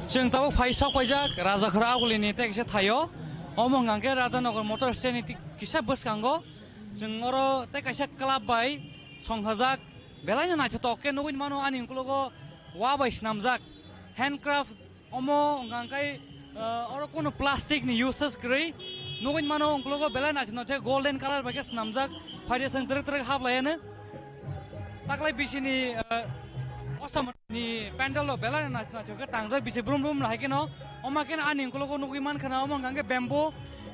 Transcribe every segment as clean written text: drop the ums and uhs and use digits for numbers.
जों ताबो फाइसाव फाइजाक राजाखरा आगुलिनि टेक्से थायो अमं गांके राधानगर मटर स्टेनि किसा बसकांगो जों अरो टेकाइसा क्लाब बाय संहाजाक बेलायनो नायथो तके नगुइन मानो आनि उनकुलोगो वा bye स्नामजाक handcraft omo ngangkai oro kono plastic ni uses kri nugin mano ongklogo bela na chno the golden color ba ke snamjak phaide sang trek trek hablayane taklai bisini osam ni pandal lo bela na chno ke tangjak bisi brum brum la ke no oma ken ani ongklogo nugui man khana oma ngangke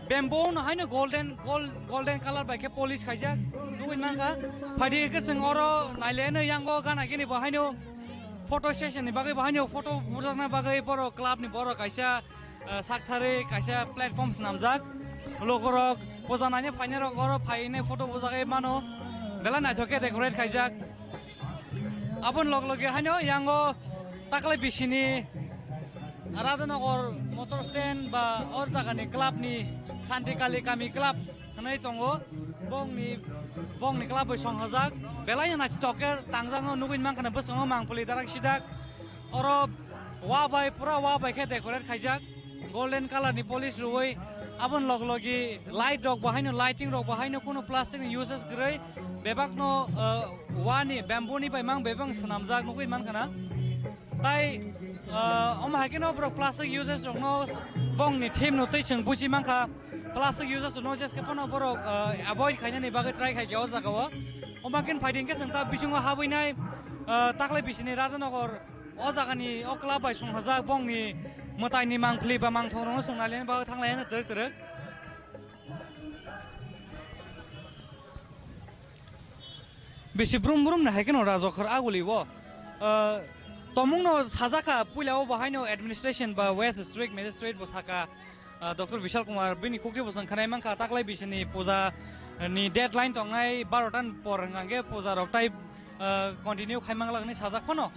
bamboo no haino golden color ba ke polish khaijak nugin man ka phaide ke sang oro nailene yango gana gini ba haino photo session ni bagai bahanya photo burana bagai boro club ni boro kaisa sakthare kaisa platforms namjak logorok pojananya painero goro paine photo bujagai mano bela na thoke decorate kaijak abon logloge hanyo yango taklai bisini Radhanagor motor stand ba or jagani club ni Santikali kami club hanai tongo bongni club bai songhajak belai na stoker tangjango nuguin mangkana bosongo mangpuli darak sidak oro wa bai pura wa bai ke decorate khaijak golden color ni polish ruoi abon loglogi light rok bahaino lighting rok bahaino kono plastic ni uses grei bebakno wani bamboo ni bai mang bebang snamjak nuguin mangkana tai oma hakino bro plastic uses rok no bong ni theme no tei sing busi mangka plastic uses no just ke pono bro avoid khaina ni bagai try khai geo jagawa omakin fighting ke sangta bisingo habuinai taklai bisini Radhanagor o jagani o club bai songhajak bongni motai ni mangpli ba mangthorong songnalen ba thanglayan trek trek bisi brum brum na haikeno rajokhar aguli wo tomungno sajaka puilao bahaino administration ba west district magistrate bo saka Dr. Vishal Kumar bini kokri bo sangkhanai mangka taklai bisini puja ni deadline tongai 12 tan por ngange puja rok tai continue khaimangлагni sajak phono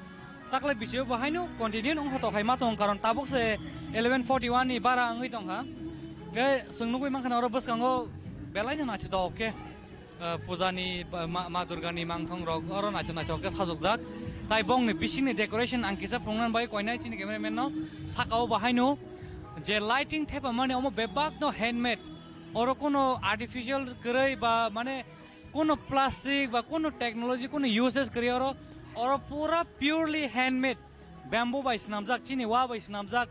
taklai bisio bahaino continue ong hoto khaima tong karon tabuk se 1141 ni bara angui tongha ge sungnugui mangkhana oro boskango belai na chito oke pujani ma durgani mangthong rok oro na chona choke sajokjak tai bongni bisini decoration angkisa prongnan bai koinai chini cameraman no sakao bahaino je lighting thepa mane omo bebak no handmade oro kono artificial grei ba mane kono plastic ba kono technology kono uses kri oro pura purely handmade bamboo bai snamjak chini wa bai snamjak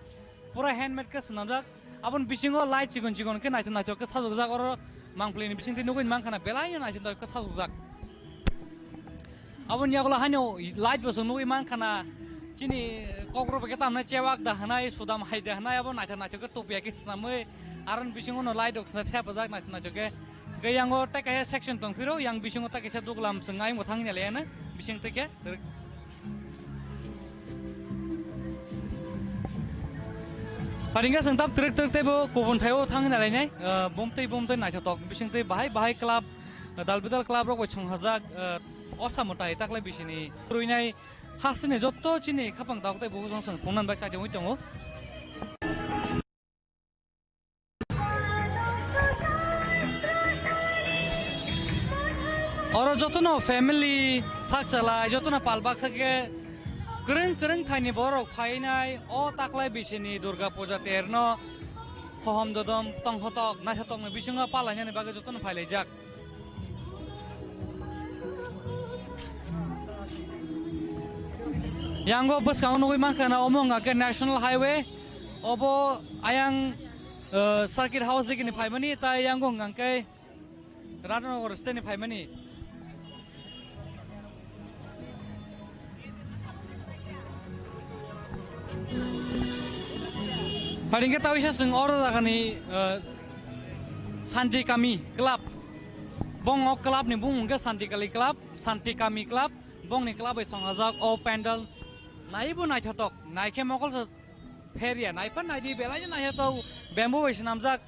pura handmade ke snamjak abon bisingo light chigon chigon ke naito naito ke sajokjak oro mangpli ni bisingti nuguin mangkhana belai naito ke sajokjak abon yagola hanyo light bo nugui mangkhana chini kokro ke tamna chewak da hanai sudam hai da hanai abon naito naito ke topia ke snamoi aron bisingo no light ok snap thapajak naito naito ke gyango takai section tongphiro yang bisingo takisa duglam sengai mothang nyalena bising teke paringa sangtap trek trek tebo kubun thayo thang nalainai bomtei naito tok bising tei bahai club dalbidal club rok songhajak osamotai taklai bisini ruinai hasine jotto chini khapang daktai bo jongsang phongnan bai chaje oi tongo oro jotono family sakchala jotono palbak sake kereng thaini borok phainai o taklai bisini durga puja terno hohom dodom tonghotok naithatok ni bisingo palainani bagai jotono phailaijak yango boskango nugui mangkhana omonga ke national highway obo ayang circuit house dikini phaimani tai yango ngangkai Radhanagor state ni phaimani paringke tawisa sing oro jagani Santikami club bong o club ni bungke Santikali club Santikami club bong ni club bai songhajak o pandal naibo naithatok naike mokol feria naipan naidi belai naithatok bamboo bai snamjak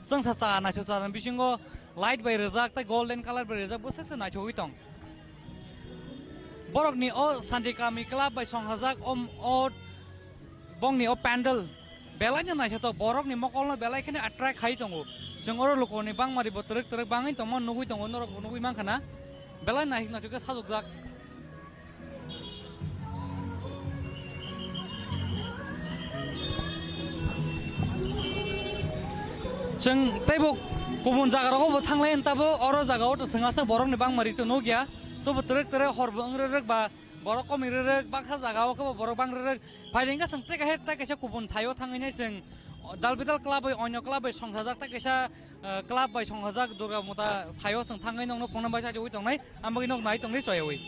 sangsa cha naithacharan bisingo light bai rejak tai golden color bai rejak bosaksa naithogui tong borok ni o Santikami club bai songhajak o bong ni o pandal belai naithatok borok ni mokol no belai khane attract khai tongo jong oro lokoni bangmari bo trek trek bangai tongmo nugui tongo norok nugui mangkhana belai naithatok sajokjak जों तैबो गुबुन जागारावबो थांलाय ताबो अर जागाव तो जोंहासो बरकनि बांमारि तो न गैया तबो तरक तरक हरबो अंग्ररक बा बरक कमिररक बाखा जागाव को बरक बांग्ररक फाइलेंगा जों तै कैसे गुबुन थायो थाङैनाय जों दालबिदाल क्लाबै अन्य क्लाबै संसाजाक तै कैसा क्लाब बाय संसाजाक दुर्गा मुता थायो जों थाङै नंनो फंनाम बाय साजोइ दंनाय आमबगि नक नाय दंनाय चयवै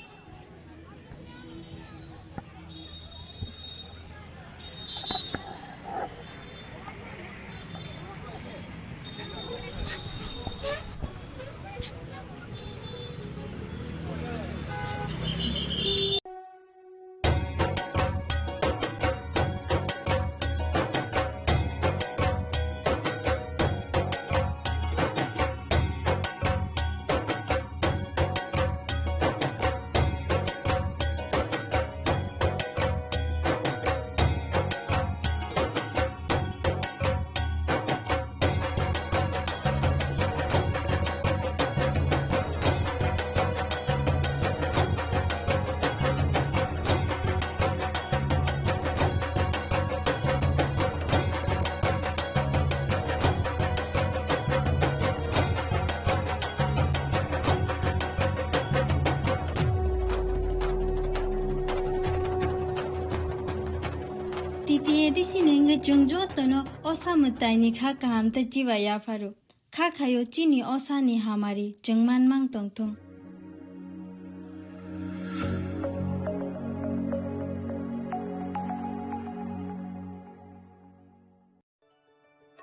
Jungjo tono osa mutaini kha kaham ta jiwa ya faru kha khayo chini osa ni hamari jengman mang tongtung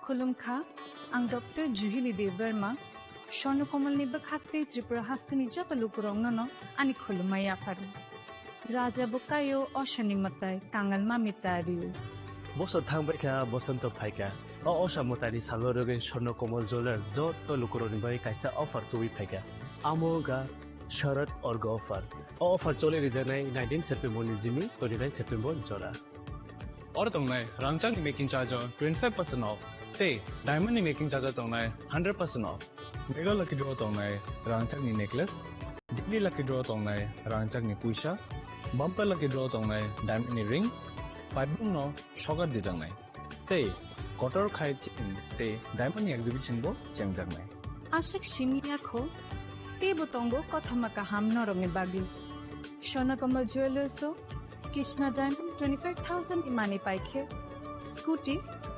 Khulumkha ang Dr. Juhili Deverma Shono Komal ni bakhakte Tripura hastini joto lukurong no ani khulumaya faru Raja bukayo oshani matai tangal mamitariu বছর থাংবাইকা বসন্ত ফাইকা অসা মতানি সাগরগে স্বর্ণ কমল jewellers যত লুকুরনি by কাইসা offer তুই ফাইকা আমোগা শরৎ org offer চলে রিজানাই 19 September নিজিমি 29 September জরা और तंगनाय रांगचांग making charge 25% off ते डायमंड मेकिंग चार्ज तंगनाय 100% ऑफ मेगा लकी ड्रॉ तंगनाय रांगचांग नि नेकलेस डिग्री लकी ड्रॉ तंगनाय रांगचांग नि पुइसा बम्पर लकी ड्रॉ तंगनाय डायमंड नि रिंग पाइबुं नो शगर दिजांनाय ते कटर खाय ते डायमंड एग्जिबिशन बो चेंगजांनाय आशक शिमियाखो ते बतंगो कथमका हामनो रंगे बागि सोनाकमल ज्वेलर्सो कृष्णा डायमंड 25000 इमानी पाइखे स्कूटी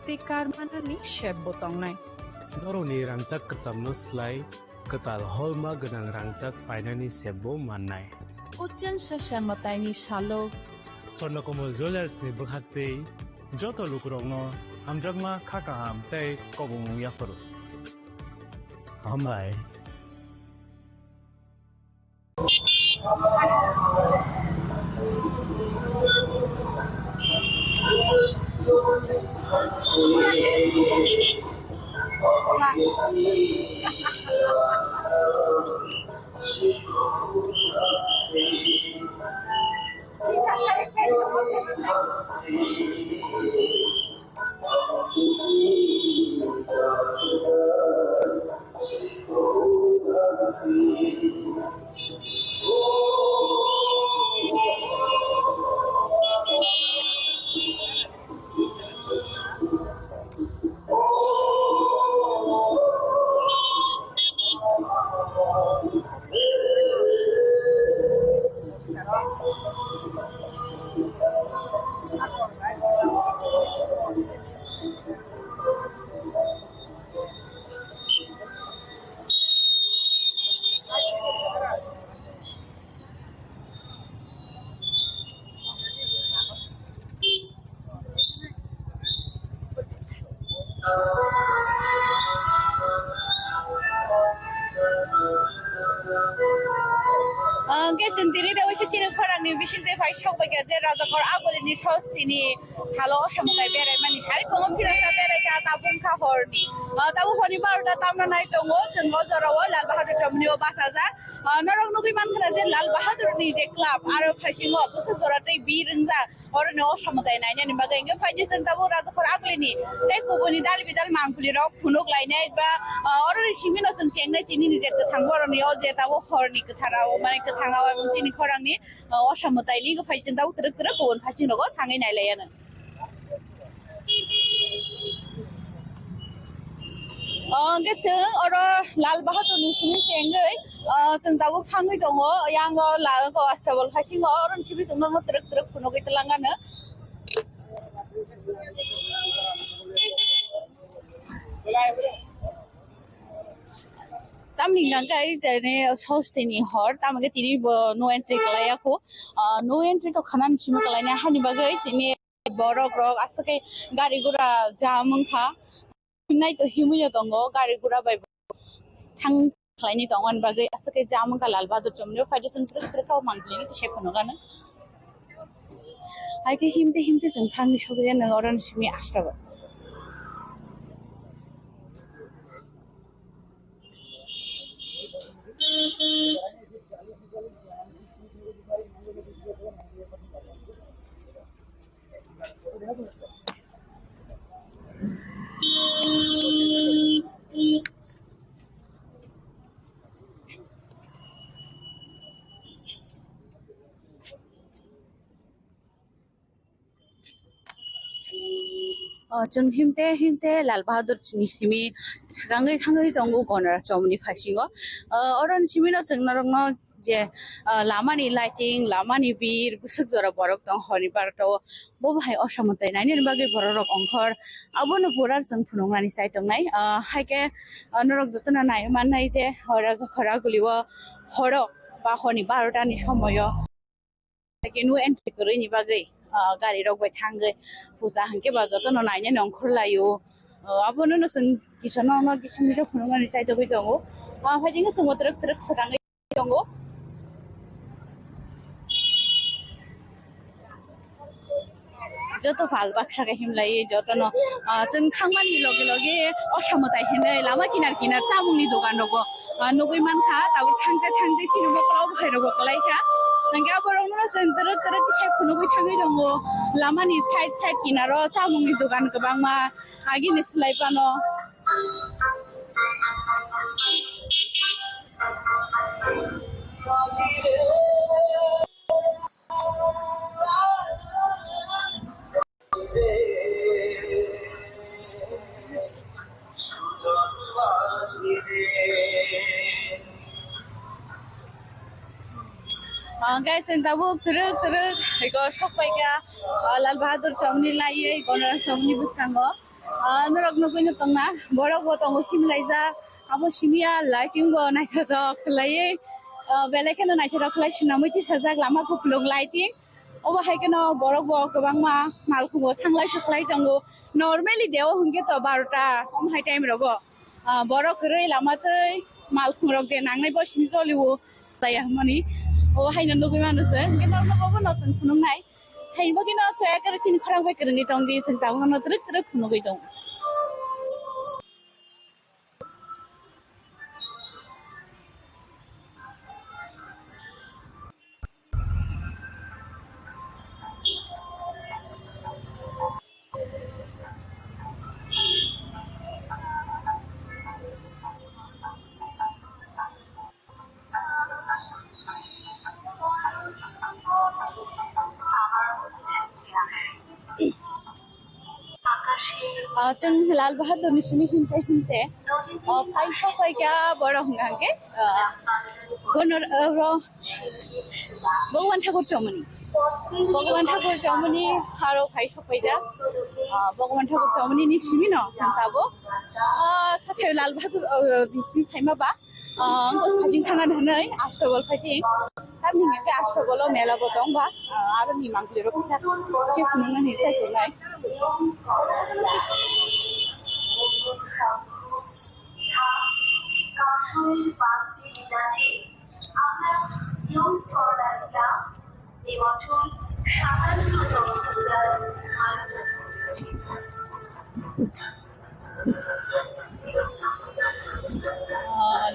ते कार माननि शेप बतंगनाय नरनि रांचाक कचामनो स्लाय कताल हलमा गनां रांचाक फाइनानि सेबो माननाय उज्जन सशामताइनि सालो स्वर्णकमल ज्वेलर्स नि बखाते जतो लुकुरंनो हामजागमा खाकाहाम तै कबुमु याफरो हामबाय Sendiri dah usia cina korang ni bising teh fai shock bagi aja raja kor aku ni shows ini salah sama kayak berai mani hari pengom firasa berai kata tabung kahor ni tahu hari baru datang na naik tunggu jenggot jarawa Lal Bahadur Jamni bahasa aja Narang nugi man kena je Lal Bahadur ni je club aro fashion wa pusat zorat ni birengza orang ni sama kayak nanya ni bagai enggak fai jesen tahu raja kor aku ni teh kubuni dal bidal mangkuli rok punuk lainnya ba orang ni simin oseng siang ni tini ni je ketanggu orang ni oje tahu hor ni ketarawa mana ketangawa mungkin korang ni sama kayak ni fai jesen tahu terus kubun fashion logo tangai nai layan जों अरो लाल बाहादुरनि सिनि सेंगै जों दाबो थाङै दङ याङो लागो आस्ताबल खासिङो अरन सिबि जों न ट्रक ट्रक फुनो गैतलाङानो tamni nangkai jane sosteni hor tamage tini no entry kalayaku no entry to khanan simi kalanya hani bagai tini borok rok asake gari gura jamung kha nai to himuya tongo gari gura bai thang khlaini tongan bagai asake jamung ka lal bahadur chomne faide chung trek trek kaw mangli ni se khono gana ai ke himte chung thang sobe na oran simi astaba जों हिमते लाल बाहादुर सिमी सागाङै थाङै दंगो गनरा चौमनि फासिङो अरन सिमिनो जोंना रंनो जे लामानि lighting लामानि बिर गुसुक जरा बरक दं हरि बारतो बो भाइ असमतै नाइनि बागै बरक अंखर अबनो पुरार जों फुनंनानि साइ दंनाय हाइके नरक जतना नाय माननाय जे हरा जखरा गुलिव हरो बा हनि 12टानि समय केनु एन्ट्रि करैनि बागै गारि रगबाय थांगै फुजा हांके बाजत न नायने नंखर लायो अबनो न जों किसन न किसन जो फुनंनानि साइ दगै दङ फाइदिङो जों ट्रक ट्रक सगाङै दङ जतो फाल बाक्साके हिमलाई जतो न जों थांमानि लगे लगे असमताय हेनै लामा किनार किनार चामुंनि दखान रगो नगै मानखा दाबो थांते सिनुबो क्लाव भैरगो कलाइखा नंगे अबरनो जों तरत तरत से फुनुगै थाङै दङ लामानि साइड किनारो चामुंनि दखान गोबां मा आगिनि सिलाइबानो guys जों दाबो ट्रक ट्रक बेखौ सफायगा लाल बाहादुर चौमनि लायै गनरा चौमनि बुखाङो नरक नगैनो दंना बरक बतंगो खिमलाइजा आबो सिमिया लाइटिं बो नायखद खलायै बेलेखेनो नायखद खलाय सिनामैति साजाक लामा गुफुलुग लाइटिं अबो हायकेनो बरक बो गोबां मा मालखुबो थांलाय सकलाय दंगो नर्मेली देव हंगे तो 12टा हम हाय टाइम रगो बरक रै लामातै मालखुरक दे नांनाय बसिनि जलिवो जाया मानि o hay nan dogi manu se ke norno bobo no tan funung nai hay bogi no choya kare chin kharang bai kare ngi tong di sen ta no trek trek suno gai tong जों लाल बाहादुरनि Simi Himte phi सफायगा बर हंगांगे gunner भगवान ठाकुर चौमनि हारो phi सफायदा भगवान ठाकुर चौमनि नि सिमी न जोंताबो थाथे लाल बाहादुर सिमी फाइमाबा खाजिं थाङा धनै आस्रबल फाइजिं तामिङा के आस्रबल मेला बतंग बा आरो नि मांगलिरो फिसा से फुनना नि साइखौनाय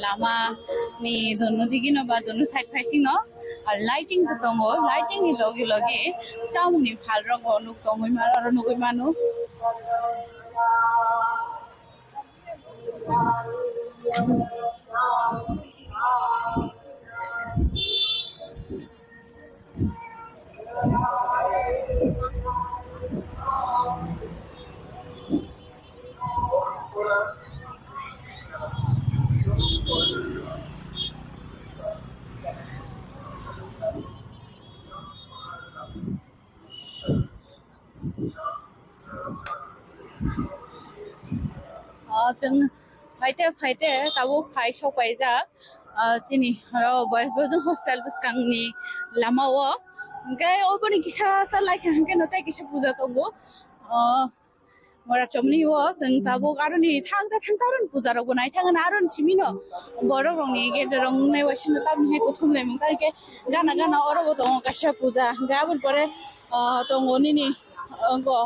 लामा नि दोनों दिगी न बा दोनों साइड फेसिंग न और लाइटिंग तो तंगो लाइटिंग नि लगे लगे चामुनि फाल रंगो नुक तंगो मारो और नुक मानो जों फायते ताबो फाय सबाय जा जिनि बयसबो जों हस्टेल बुस्कांनि लामाव ओमफ्राय अबनि किसा सालायखां के नते किसा पूजा तंगो मरा चमनि वो जों ताबो गारनि थांतारन पूजा रगो नाय थांगन आरन सिमिनो बर रंनि गेदरं नाय वासिनो ताबनि हे गथुमले मंगाय के गाना अरबो दङ गासा पूजा गाबोन परे दङो निनि अंगो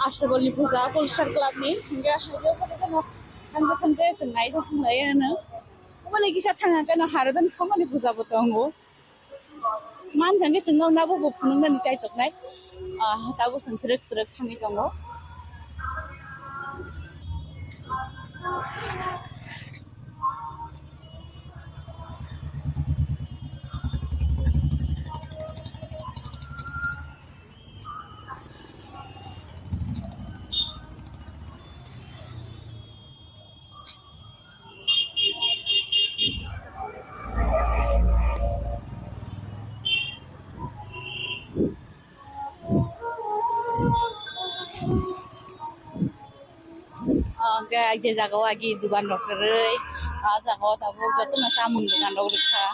आश्रबलनि पूजा पलस्टार क्लाबनि ओमफ्राय हाजो परे थांते जों नाय थांनायानो अबनि किसा थाङा के हारदन खामानि पूजाबो दङो मान थांगे जोंनाव नाबो बुफुननानै जायतकनाय ताबो जों ट्रेक थांनि दङ जे जागाव आगी दुकान रखरै जागाव ताबो जतन सामुन दुकान रखा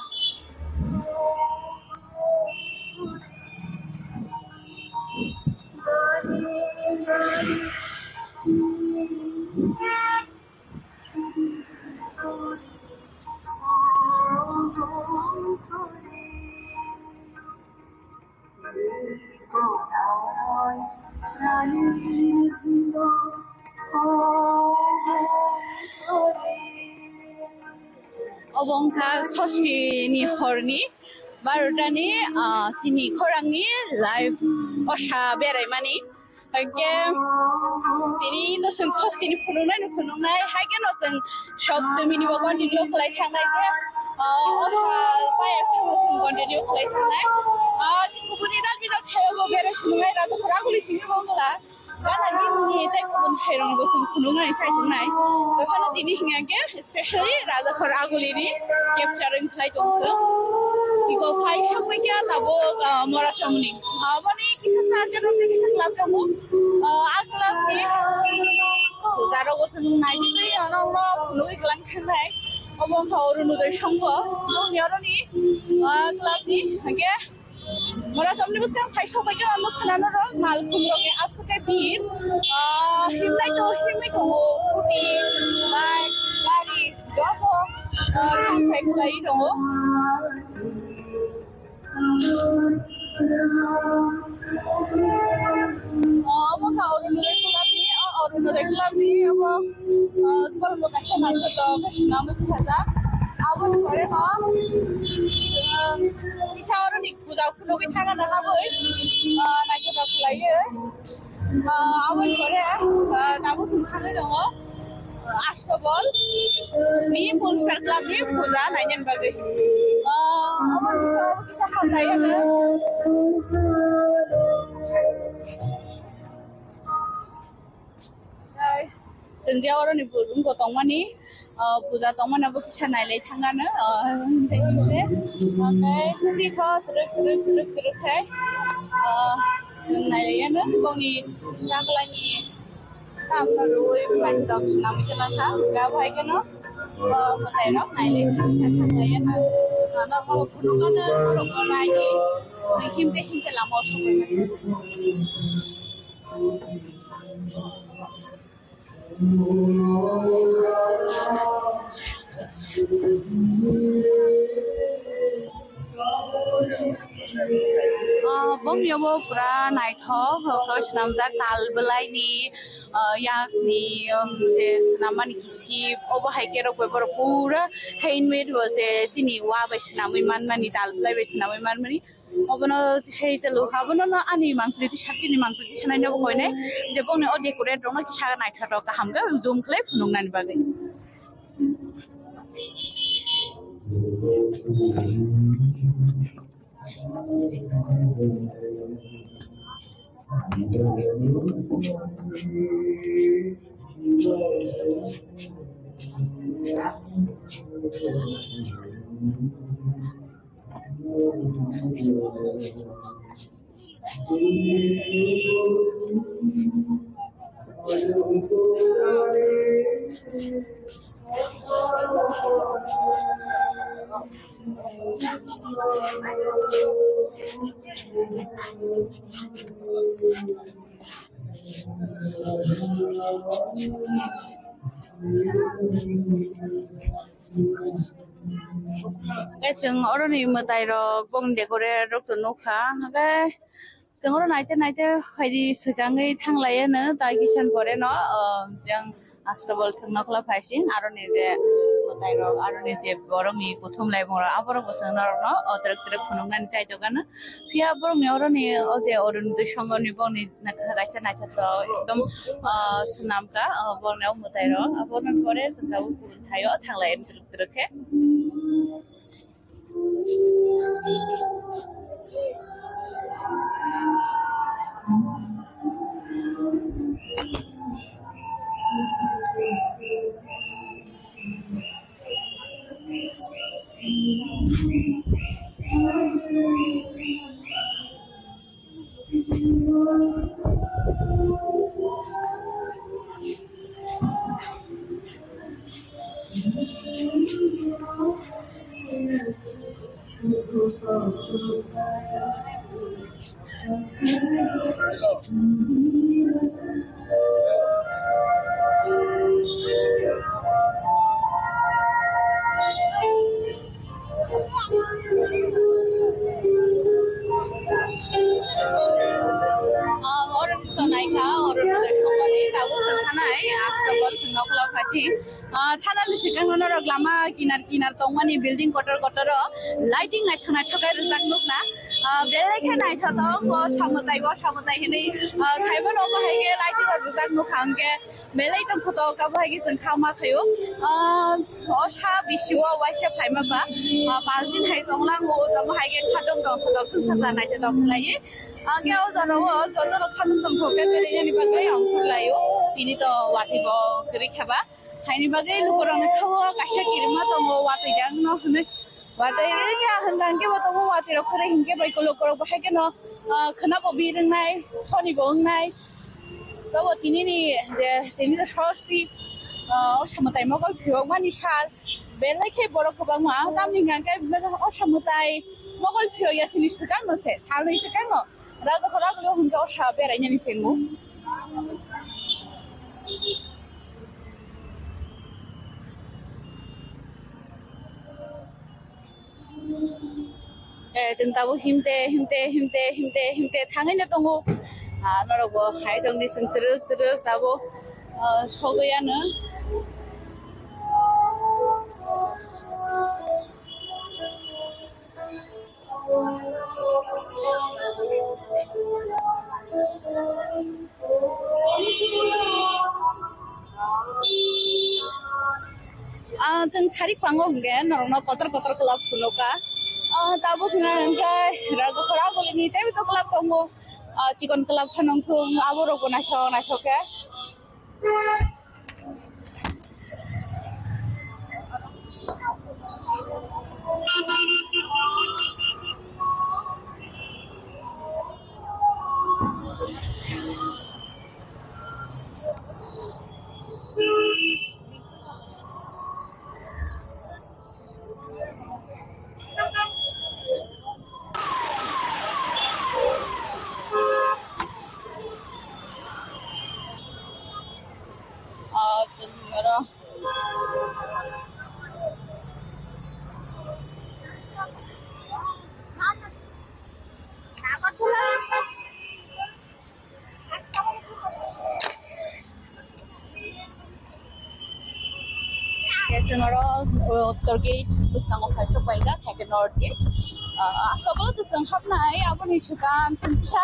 अबंखा सस्थिनि हरनि बार'टानि सिनि खौरांनि लाइभ अशा बेरायमानि हायके दिनै जों सस्थिनि फुनुंनाय हायके जों सप्तमिनि कन्टिनिउ खालाय थांनाय जे अशा बाया सामों कन्टिनिउ खालाय थांनाय गुबुननि दाल बिदाल थायावबो बेराय फुनुंनाय राजाफोरा आगुलि सिङाव मावला गानानि दिनै जाय गुबुन थाइरंबो जों फुनुंनानै थायथुंनाय बेखायनो दिनै हिङाके स्पेशली राजाफोर आगुलिनि केपचारिं खालायदोंसो इको फाइ सबायके ताबो मरासमनि माबानि किसा साकेरनि किसा क्लाब दङ आक्लाबनि जारावबो जों नायदिनै आनावनो फुनुंनाय गलां थांनाय अबंखा अरुणोदय संघ जोंनियावनि क्लाबनि हागे मरासमनि बुस्कां फाइ सबायके आनो खोनानो र मालफुं रगे आसुके बिर हिमनायखौ स्कुटि बाइक गारि जब थांफाय खुलाय दङ अबंखा अरुणोदय क्लाबनि परम गासा नायथ गासिना मोसाजा आबोन परे किसा अरनि पूजा फुनुगै थागाना हाबै नायथ खुलायो आबोन परे दाबो थांनाय दङ आश्रबल नि पलस्टार क्लाबनि पूजा नायनोन बागै किसा खालामनायानो जोंदि अरनि बुरुंगो दंमानि पूजा दंमानाबो किसा नायलाय थाङानो हिन्दी हिन्दीखौ द्रुक जों नायलायानो गावनि नागलानि तामना रुइ मानदाव सुनामी गलाखा गावहायगोनो मोजायराव नायलाय थांलायानो नर्माल फुनुगानो बर'खौ नायनि हिमते लामाव बंनियावबो पुरा नायथक स्नामजा तालबलायनि याकनि जे स्नामानि किसिब अबहायके रगबे बर पुरा हैंडमेड जे सिनि वा बायसिनामै मानमानि तालबलाय बायसिनामै मानमानि अबनो সেই তেলো হাবনো না আনি মাংক্রিতি সাকিনি মাংক্রিতি সানাইনাবো কইনে যে বংনে অ ডেকোরেট রং কিসা নাইথাটো কাহামগে জুম ক্লে ফুनुंनानै बागै जों अरनि मोदाय रक बं देकरे रक नखा हागे जों अर नायते नायते हायदि सिगाङै थांलायोनो दा किसान परे न जों आस्ताबल थंनखला फाइसिं आरनि जे मोदाय रक आरनि जे बरनि गुथुमलाय बंरा आबर बसं नर न अद्रक द्रक फुनुंगान जायतो गान फिया बरनि अरनि अजे अरुन दुसंगनि बंनि नायसा नायसा तो एकदम सुनामका बरनाव मोदाय रक आबरन परे जों थायो थांलाय द्रक द्रके थाना सिगां नर लामा किनार किनार दं माने बिल्डिं गटर गटर लाइटिंग नायथना थगाय रजाक नुकना बेलेखे नायथा दं सामताय हिनै साइबन बाहायगे लाइटिंग रजाक नुखांगे बेलेख दं फटो का बाहायगे जों खामा खायो असा बिसिवा वाइसे फाइमाबा बालदिन हाय दंलांगो दं बाहायगे खादं दं फटो जों साजा नायथा दं लायो आगे जराव जदर खादं दं फटो बेलेनि बागै आं लायो बिनि तो वाटिबो गरि खेबा हायनि बागै लुगरन खावो काशा किरमा दं वाटै जां न हने वाटै या हनदां के दं वाटै रखरे हिंके बायको लुगर बाहायगे न खनाबो बिरनाय सनिबो ओंनाय तब तिनिनि जे सेनि सस्ति असमताय मगल फिउ मानि साल बेलेखे बरखबा मा दामनि गांके असमताय मगल फिउ यासिनि सिगां नसे सालनै सिगां राजा खरागलो हुनके असा बेरायनानि सेमु जों दाबो हिमते थाङैनो दङ नरगो हाय दंनि जों ट्रक दाबो सगैयानो जों सारि फांगो होंगे नरना कतर क्लाब फुलोका ताबो फिनांखाय राजखरा बोलिनि तेबो तो क्लाब दंगो चिकन क्लाब फानंथुं आबरगो नायसके Turkey Busang of Hasopaida, Hakan Nordi. Asabot to some Hapnai, Abonishan, Tintisha,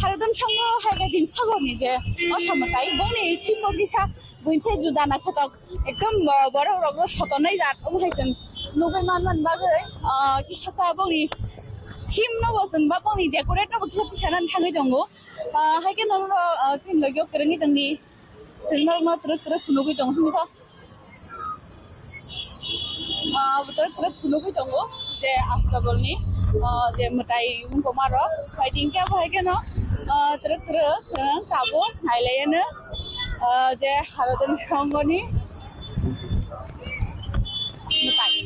Haradon Shango, Hagadin Sagoni, Oshamatai, Boni, Timogisa, Winche Judana Katok, a come borrow of Shotonai that Ohakan, Nugaman and Bagay, Kishata Boni. Him no wasn't Baboni, decorator of Kishan and Hamidongo. Hakan over Tim Logo Kernitani, Silma Truk, betul terus dulu kita tunggu, de asal ni, de mutai umkomaro, fighting ke apa ke no, terus tabu, Highland, de haladan sangoni, mutai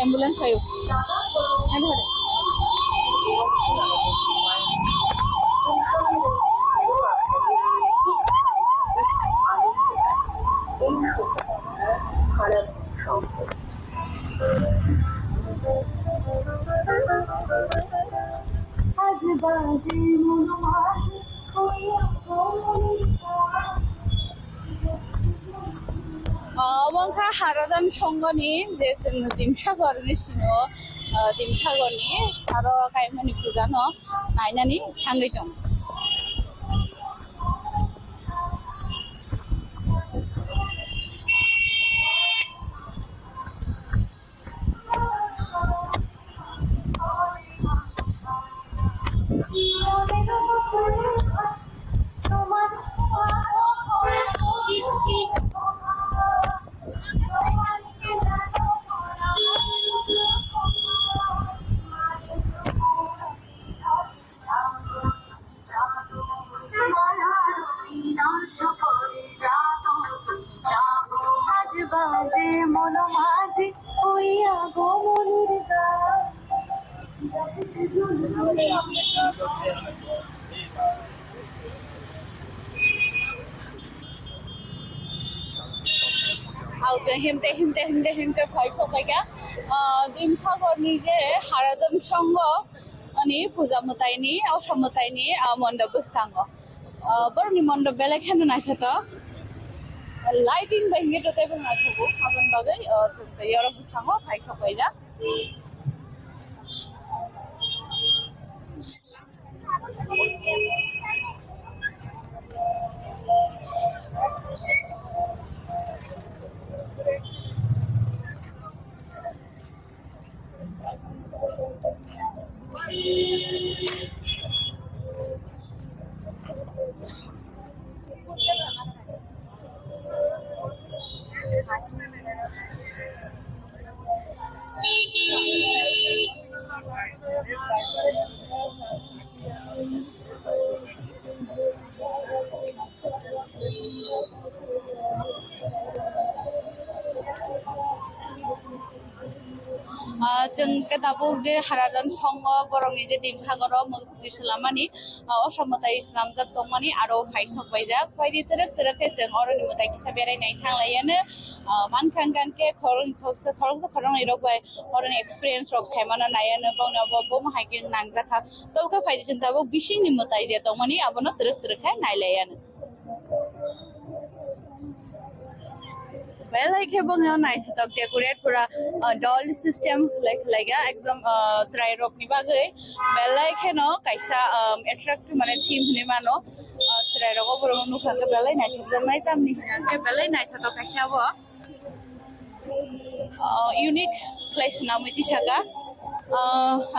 ambulance ayo and hore wangkha haradan songoni je jeng dimsagor ni sino dimsagorni aro kaimani pujano nainani thangoi dong himte phai khobaika dimsagorni je haradan songo ani puja mutai ni osamutai ni mondop bwskango borni mondop belek heno naithato lighting bahinge to tebel nathago abon bagai yoro bwskango phai khobaija जों केताबुक जे हारादान संग बरंनि जे dimsagoro मुलुगनि सलामानि असमताय इस्लामजात दंमानि आरो फाइसक बायजा फाइदि तरफ तरफ जों अरनि मुताय किसा बेरायनाय थांलायानो मानखांगांके खरंखौसो खरंनि रगबाय अरनि एक्सपीरियंस रग सायमाना नायानो बावनाबो बमहायगे नांजाखा तौका फाइदि जों दाबो बिसिंनि मुताय जे दंमानि आबनो तरफ तरफखाय नायलायानो Belai bangyo naithatok decorate pura doll system like ekdom chrai rok ni bagai belai kheno kaisa attractive mane theme ni mano chrai rok obor nukhanga belai naithak nai tamni ke belai naithatok kaisa bo unique place namui tisaga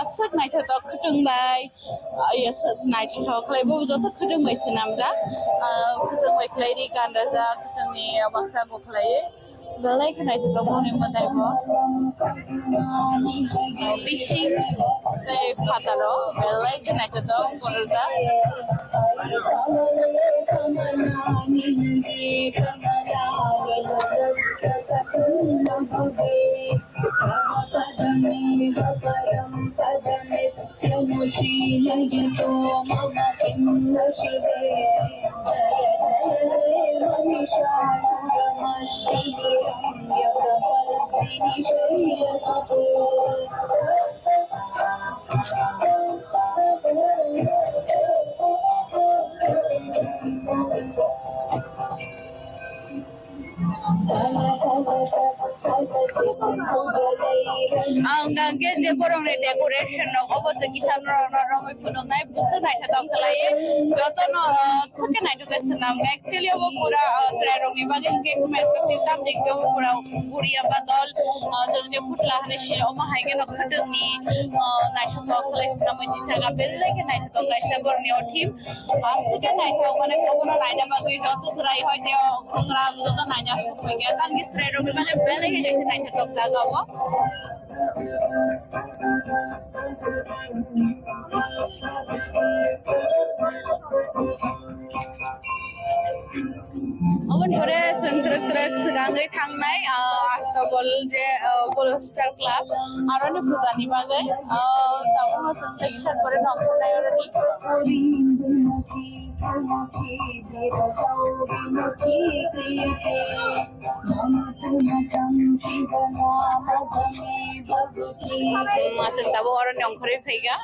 asat naithatok khutung bai asat naithatok klaibo joto khutung bai sanamja khutung bai klairi ganda ja khutung ni baksa go khlai belai khnai to moni matai bo fishing tai phataro belai khnai to korja Angge je borong ni decoration no obose kisan ramai puno nai busa nai thata khalai joto no thake nai to senam actually obo pura chrai rong ni bage ke kumet ke tam dik obo pura guriya badal jong je putla hane shil oma haige no khatung ni nai thata khalai senam ni jaga belle ke nai thata kaisa borni othim thake nai thata mane kono nai na bage joto chrai hoite khongra joto nai na hoige tan ki chrai rong ni bage belle ke jaise nai thata jaga obo Awan hore sentra सिगाङै थांनाय आस्ताबल जे गलस्टार club आरो फुजानि बागै दाउनो जों किसान करे नंखनाय आरोनि जों दाबो आरो नंखरे फैगा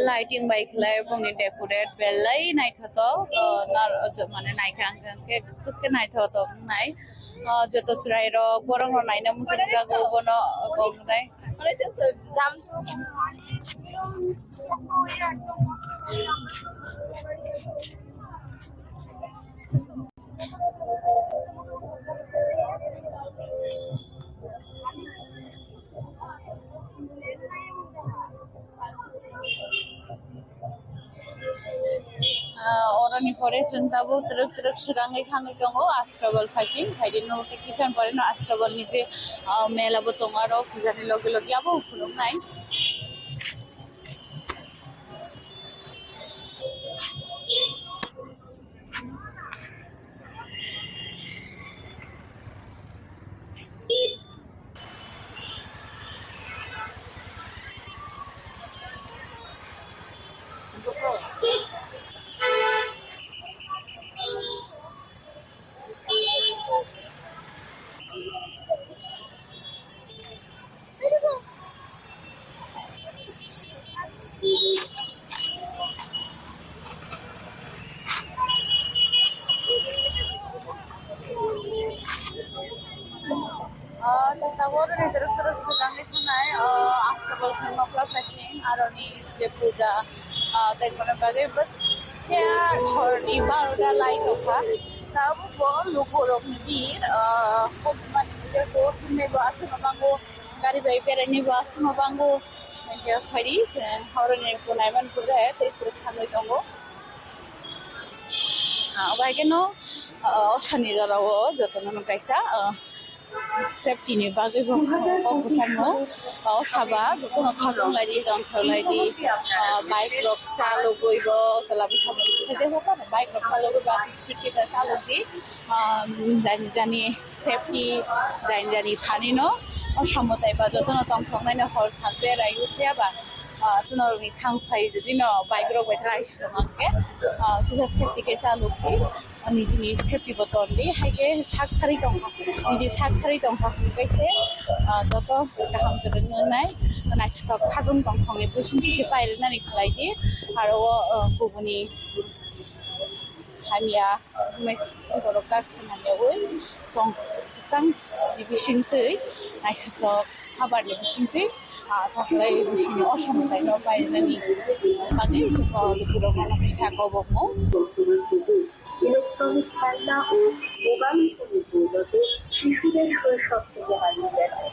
लाइटिंग बाइकलाय बुंनि डेकोरेट बेलाय नायथातो नार माने नायखांखां के सुके नायथातो नाय जत सुराय रो गरम नायना मुसुक जागो बनो गमनाय अरे तो दाम अरनि परे जों दाबो ट्रक ट्रक सिगाङै थाङै दङ आस्ताबल फाइसिं फाइदिन न'टे किसान परे न आस्ताबल नि जे मेलाबो दङ आरो फुजानि लगे लगे आबो खुलुमनाय Tawar ni terus sedang disunai Astabal Himapla Fasting Aroni je puja देखने बागे बस क्या थोड़ी बारोदा लाइट होगा तब वो लोगों लोग नीर खूब माने जो ने बात में बांगो गाड़ी बाई पे रहने बात में बांगो क्या खरी और ने को नाइमन पूरा है तो इस थांगे जाऊंगो बाइक नो शनि जरा वो जो तो ना कैसा सेफ्टी ने बागे वो कुछ और शाबा जो तो खालूं लाइडी डाउन खालूं लाइडी बाइक लोग चालू कोई वो तलाबी शाबा सेटे होता है बाइक लोग चालू कोई बात स्पीड के चालू दी जानी जानी सेफ्टी जानी जानी थानी नो और शामोताई बा जो तो ना तंग तंग ना हॉल सांसे रायु से बा तो ना उन्हीं थांग फाई जो दी ना बाइक लोग बैठा इशू मांगे तो सेफ्टी के चालू की निजी सेफ्टी बतौर हाई के साग खारी दंखा निजी साग खारी दंखा कैसे जब गाहाम जरूर नहीं नाचता खागुन दंखाने पुष्टि किसी पाइल ना निकलाई थी और वो गुबुनी हमिया मैस उधर का समाने वो दंग संग डिविजन थे नाचता हबार डिविजन थे ताकि डिविजन औसम लाइन और पाइल ना नहीं बाकी तो लोगों को ना क्या को ইলেকট্রনিক খেলনা ও মোবাইল ফোনের দৌলতে শিশুদের শৈশব থেকে হারিয়ে গেছে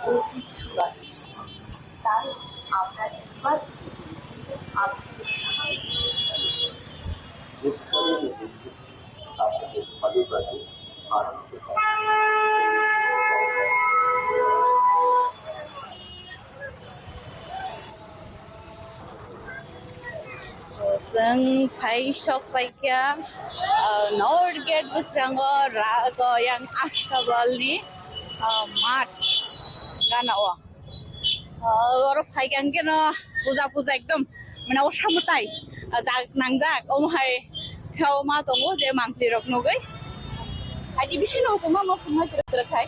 ঐতিহ্যবাহী তাই আমরা এবার जों फाइसक बाइकिया नर्थ गेट बसरांगो रागो yang आस्ताबलनि माठ गानावा और फाइगान के न पूजा पूजा एकदम माने असामताय जाग नांजाक ओमहाय थाव मा दङो जे मांख्लि रखनगै आदि बिसिनो जों मा मा फुंनाय तरखाय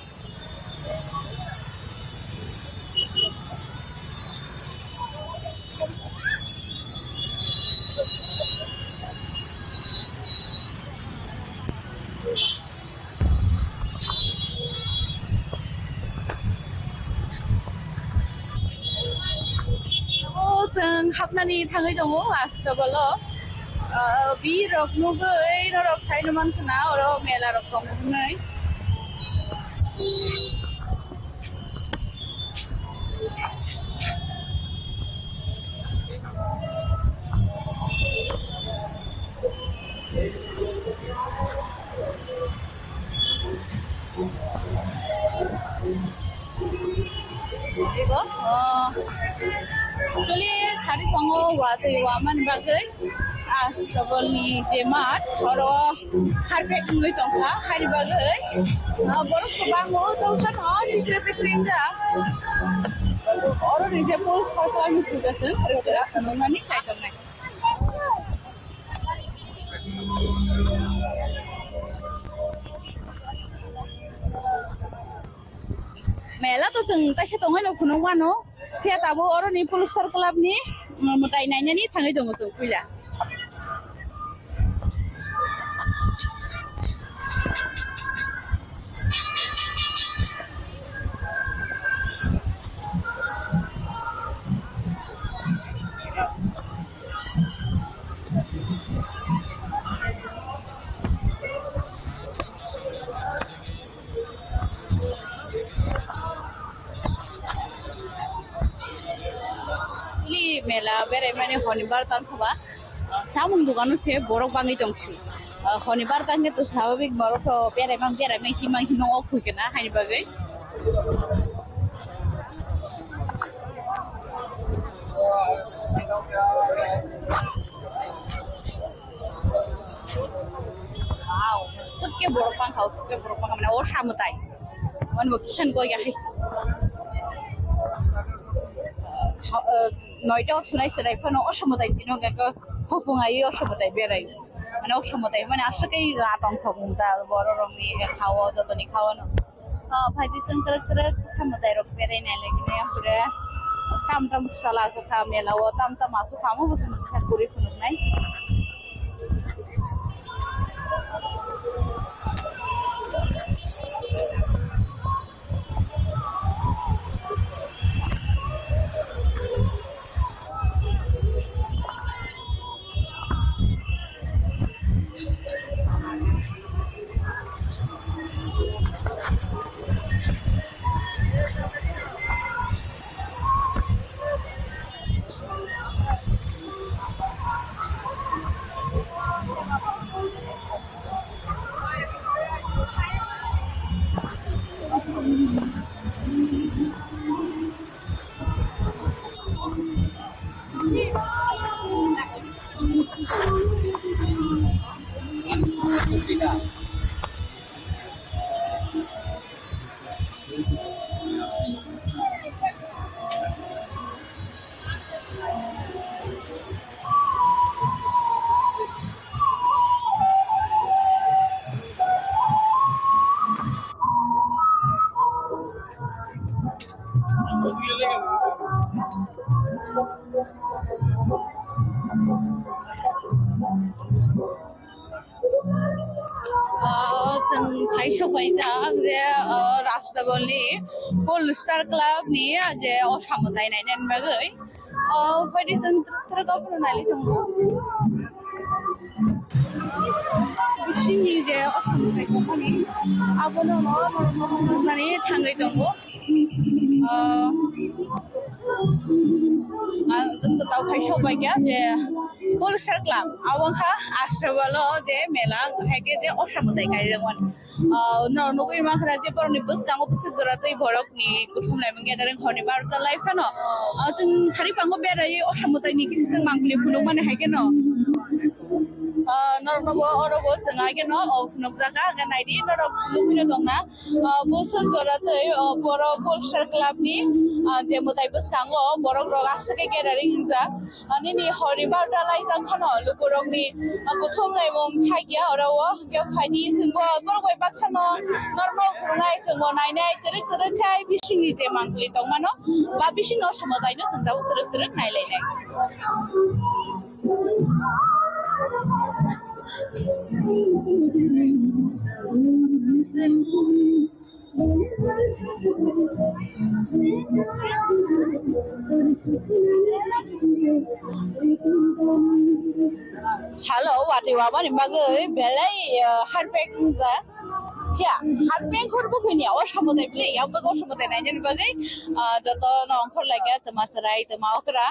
जों हाबनानै थाङै दङ आस्ताबलाव बि रखनगै रक थाइनो मानखना और मेला रक दङनै Actually, hari pango wate waman bagai asraboli jemat oro harpek ngai tongka hari bagai borok kebango tongka no citra petrinda oro nije pol sarkala mi tugasen kira nongani kaitonai Mela to sing tasya tongai no kunong wano pia tabo oro ni pulsar club ni mutai nanya ni tangai dongo tu pila Mela berai mane honibar tangkaba chamung dugano se borok bangi tongsu honibar tangke to swabhabik borok to berai mang himang ok hukena haini bagai wow sukke borok pang mana o samutai man kishan ko ya hais নয়টা শুনাই সেরাই Fanon অসমতাই দিনো গাকা হপুঙাই অসমতাই বেরাই মানে অসমতাই মানে আশাকেই রাতং থাকুমতা বড় রংনি খাওয়া যতনি খাওয়ানো ভাইদি जों तरक समताय रक बेराय नाय लागिने हमरे ताम साला जखा मेलाव ताम आसु खामो बसम साकुरि फुननाय जों फायसबाय दा जे राष्ट्रबलि पलस्टार क्लाब नि जे असामताय नायनायनि बागै बायदि जों ट्रेगावफोर नायलि दङ बिसिनि जे असामताय कम्पानि आबोनो नरमनानै थाङै दङ जों दाव फायसबाय गया जे पलस्टार क्लाब आवंखा आश्रबालो जे मेला हेगे जे असामताय गायदोंमोन नगै माखरा जे बरनि बसगांगो बसगरातै बरकनि गुथुमनाय गेदारिं हरनि बारता लाइफानो जों सारि पांगो बेरायै असामतायनि गेजेरजों मांगलि फुनुं माने हायगेन नरनबो अरबो जोंहागेन फुनुगजागा गानायनि नरब लुबिनो दंना बोसोन जरातै बर पलस्टार क्लाबनि जे मोदाय बसगांगो बरक रग आसके गेदारिं जा निनि हरनि बारता लाइजां खानो लुगुरंनि गुथुमनाय मं थागिया अरावो गेफानि जोंबो बरगय बाक्सानो नरनो फुरनाय जोंबो नायनाय तरखाय बिसिनि जे मांगलि दंमानो बा बिसिनि असामतायनो जों दाव तरक नायलायनाय Halo, wati waban imbagai belai harpek za. Ya, harpek kurbu kini awal samutai beli, yang bagus samutai nanya imbagai jatuh nongkor lagi temaserai temaukra.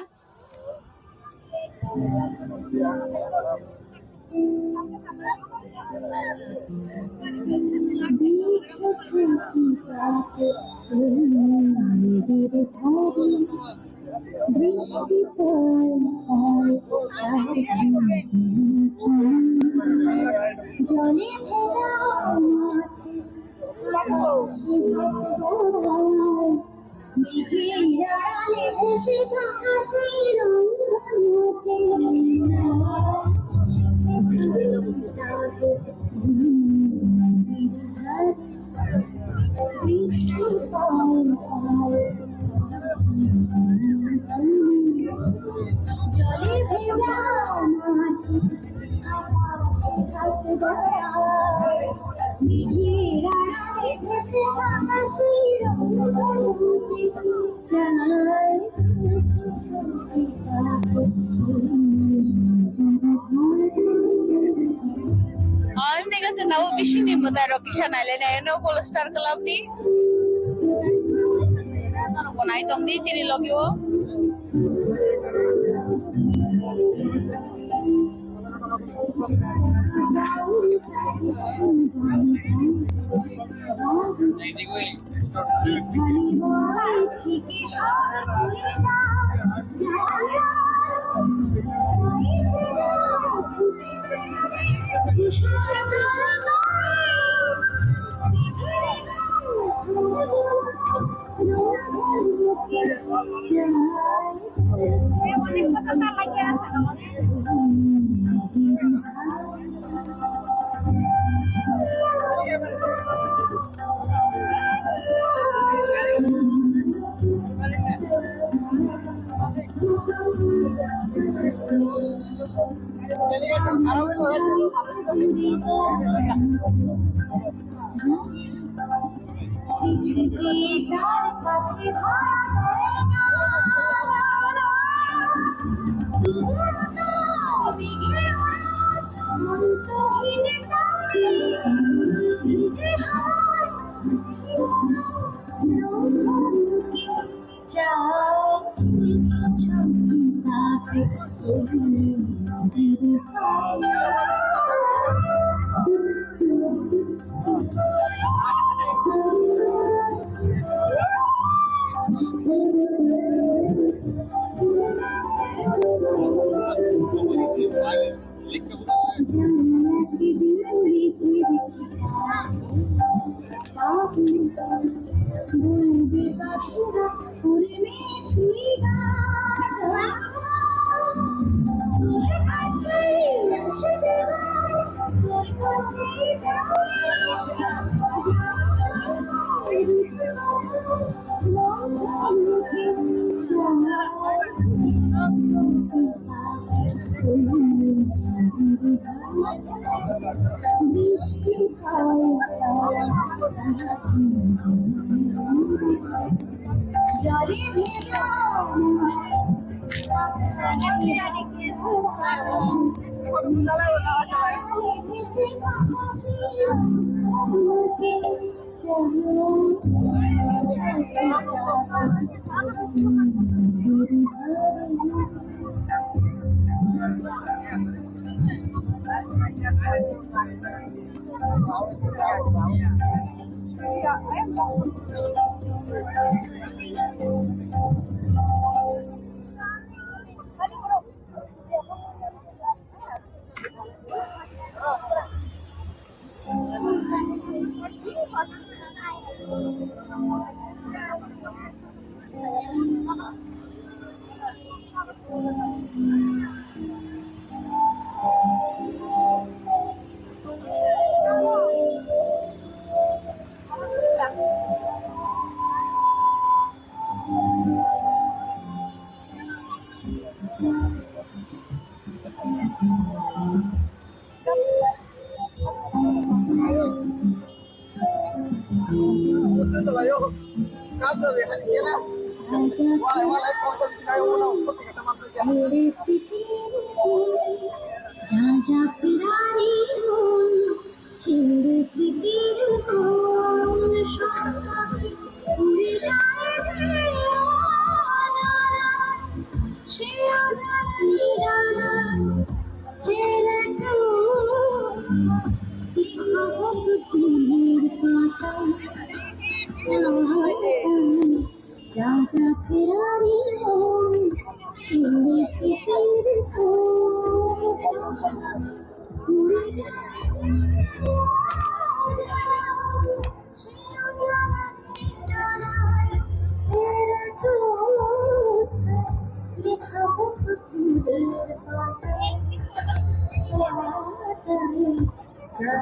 জলে মেঘেরালে ভেসে থাকা সেই রঙকে বৃষ্টি জলে ভেজা মাটি আকাশে থাকতে বেড়ায় মেঘেরালে ভেসে থাকা সেই রঙকে চায় Ini kasi tahu bising ni mo tayo kisah nailen na yun ko Star Club ni. Ano ko na itong di sini logi wo.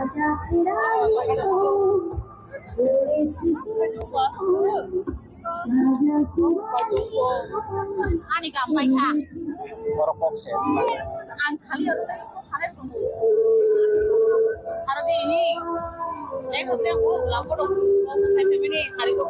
Ani gampang ya. Ang kali ada kali pun. Ada di ini. Saya kemudian aku lapor dong. Saya ini hari itu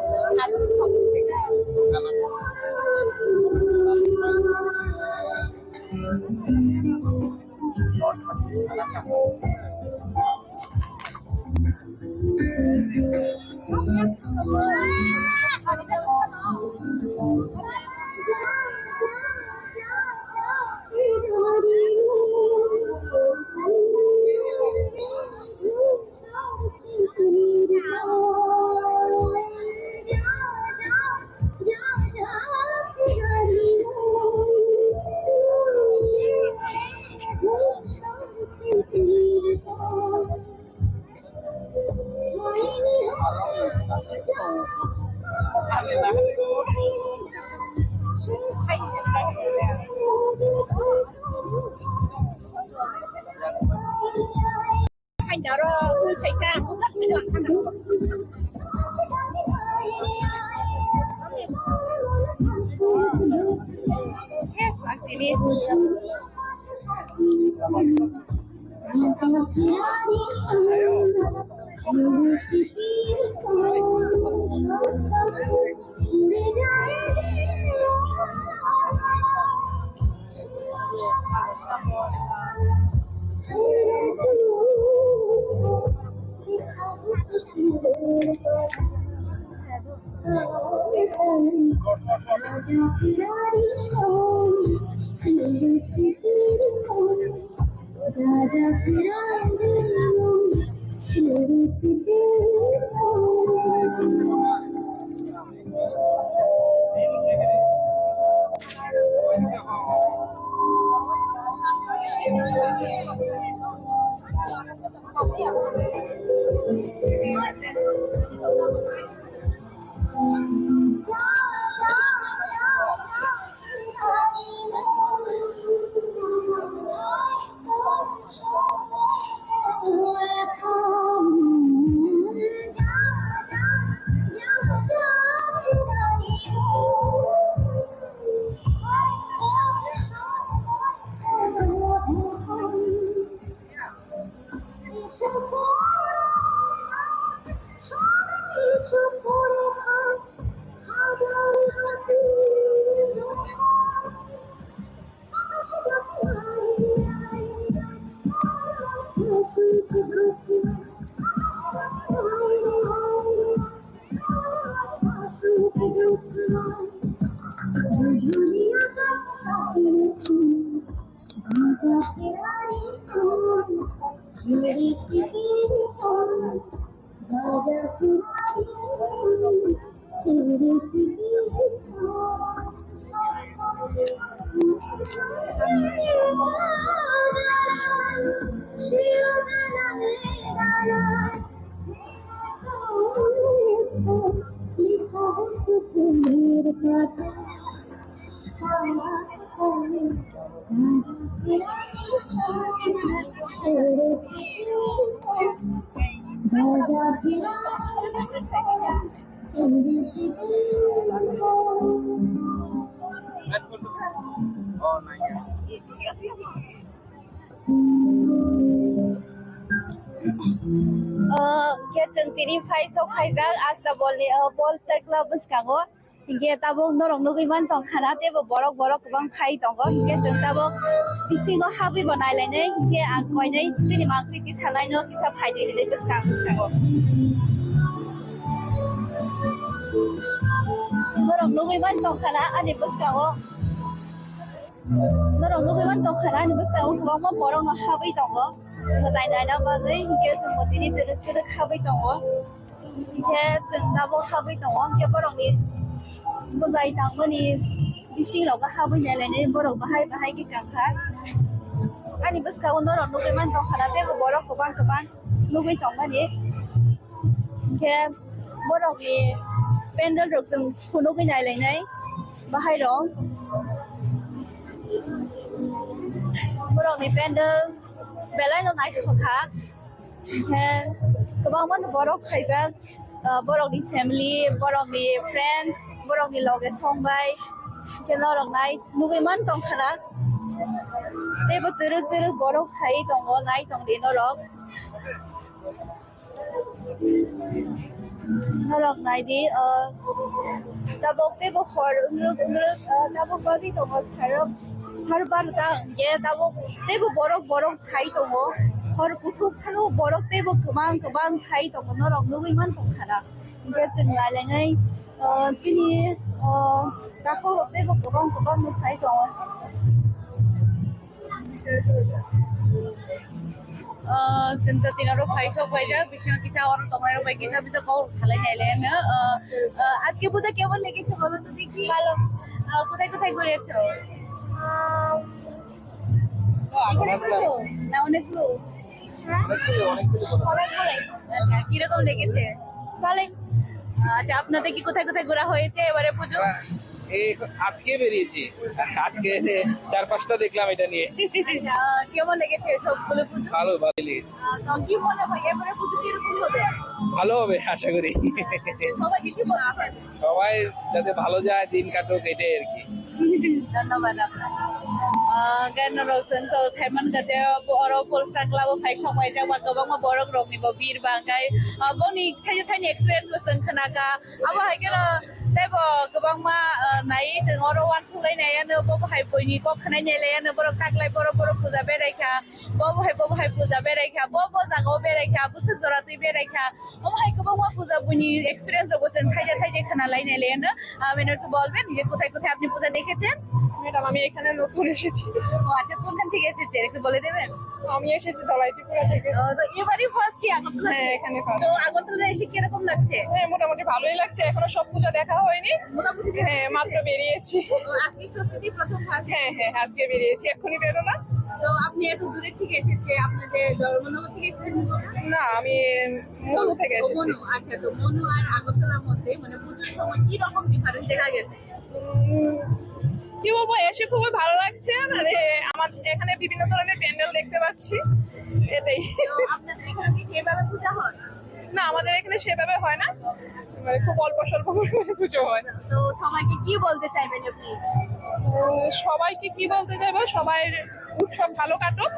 anh đó rồi thầy ca cũng rất là thằng nào sini Kita tini fai so fai gal asta bol terklub sekango hingga tabung norong nugiman tong karate borok bang fai tongo hingga tabung bisingo habi bonai lene hingga angkoi nei tini mangkri kisalai no kisah fai di hile sekango norong nugiman tong kara ane sekango norong nugiman tong kara ane sekango kubang borok no habi tongo Nai na bagai hingga jeng motini terus habai tongo hingga jeng tabo habai tongo hingga borong ni bagai tango ni bisi loga habai nyalene borong bahai ki kangkar ani bus kau norong nugai man tong harate borong kebang nugai tongo ni hingga borong ni pendel rok jeng punugai nyalene bahai rong borong ni pendel belai no naik kokak गोबां बरफ खायजाक बरफनि family बरफनि friends बरफनि लगे संबाय नरक नुगैमोन दंखाना तेबो तुरु तुरु बरफ खायै दङ नाय दं दे नरक नरक नायदि दाबक तेबो हर उंरुक दाबक बादि दङ सार बारदा ये दाबक तेबो बरफ खायै दङ हर गुसु खानो बरफ तेबो गोबां खायै दङ नरक नुगैमोन दंखाना ओमफ्राय जों नायलाङै दिनै दाखौ तेबो गोबां नुखायै दङ जोंथ' दिनाव फाइ सौबायदा बिसोर किसा और तमारो भाई किसा भी तो कौ साले नेले ना आज के पूजा केवल लेके चलो तो देखी ভালো কোথায় কোথায় ঘুরেছো না অনেকগুলো আচ্ছা কিরকম লেগেছে ভালোই আচ্ছা আপনাদের কি কোথায় কোথায় ঘোরা হয়েছে এবারে পুজো এই আজকে বেরিয়েছি আজকে 4-5টা দেখলাম এটা নিয়ে কেমন লেগেছে সবগুলো পুজো ভালো লেগেছে তো কি মনে হয় এবারে পুজো কিরকম হবে ভালো হবে আশা করি সবাই কিছু বলছেন সবাই যাতে ভালো যায় দিন কাটুক এটাই আর কি ধন্যবাদ আপনাকে गान रौसन तो थाइमान गजे बरो पोलस्टार क्लाब फाइ संबाय जाबा गोबां बरो ग्रुपनि बिर बांगाय बनि थाइजे थाइनि एक्सपीरियेंस बोसन खनाका अब हायगेर तेबो गोबां मा नाय जों अरो वान सुलायनायानो बो हाय बयनि को खनाय नेलायानो बरो कागलाय बरो पूजा बेरायखा बो हाय पूजा बेरायखा बो जागो बेरायखा बुसु जराति बेरायखा अब हाय गोबां मा पूजा बनि एक्सपीरियेंस बोसन थाइजे खनालाय नेलायानो मेनो तो বলবেন যে কোথায় কোথায় আপনি পূজা দেখেছেন ম্যাডাম আমি এখানে নতুন এসেছি আচ্ছা কোনখান থেকে এসেছেন একটু বলে দেবেন আমি এসেছি ধলাইত্রিপুরা থেকে তো এবারই ফার্স্ট কি আগরতলা হ্যাঁ এখানে ফার্স্ট তো আগরতলা এসে কিরকম লাগছে হ্যাঁ মোটামুটি ভালোই লাগছে এখনো সব পূজা দেখা হয়নি মোটামুটি হ্যাঁ মাত্র বেরিয়েছি তো আজকে ষষ্ঠী প্রথম ফার্স্ট হ্যাঁ আজকে বেরিয়েছি এক্ষুনি বেরোনা তো আপনি এত দূরে থেকে এসেছে আপনাদের ধর্মনগর থেকে এসেছেন না আমি মনু থেকে এসেছি আচ্ছা তো মনু আর আগরতলার মধ্যে মানে পুজোর সময় কি রকম ডিফারেন্স দেখা গেছে কি বলবো এসে খুবই ভালো লাগছে মানে আমাদের এখানে বিভিন্ন ধরনের প্যান্ডেল দেখতে পাচ্ছি এটাই আপনাদের এখানে কি সেভাবে পূজা হয় না আমাদের এখানে সেভাবে হয় না মানে খুব অল্প স্বল্প পরিমাণে পুজো হয় তো সবাইকে কি বলতে চাইবেন আপনি সবাইকে কি বলতে চাইবো সবাই উৎসব ভালো কাটুক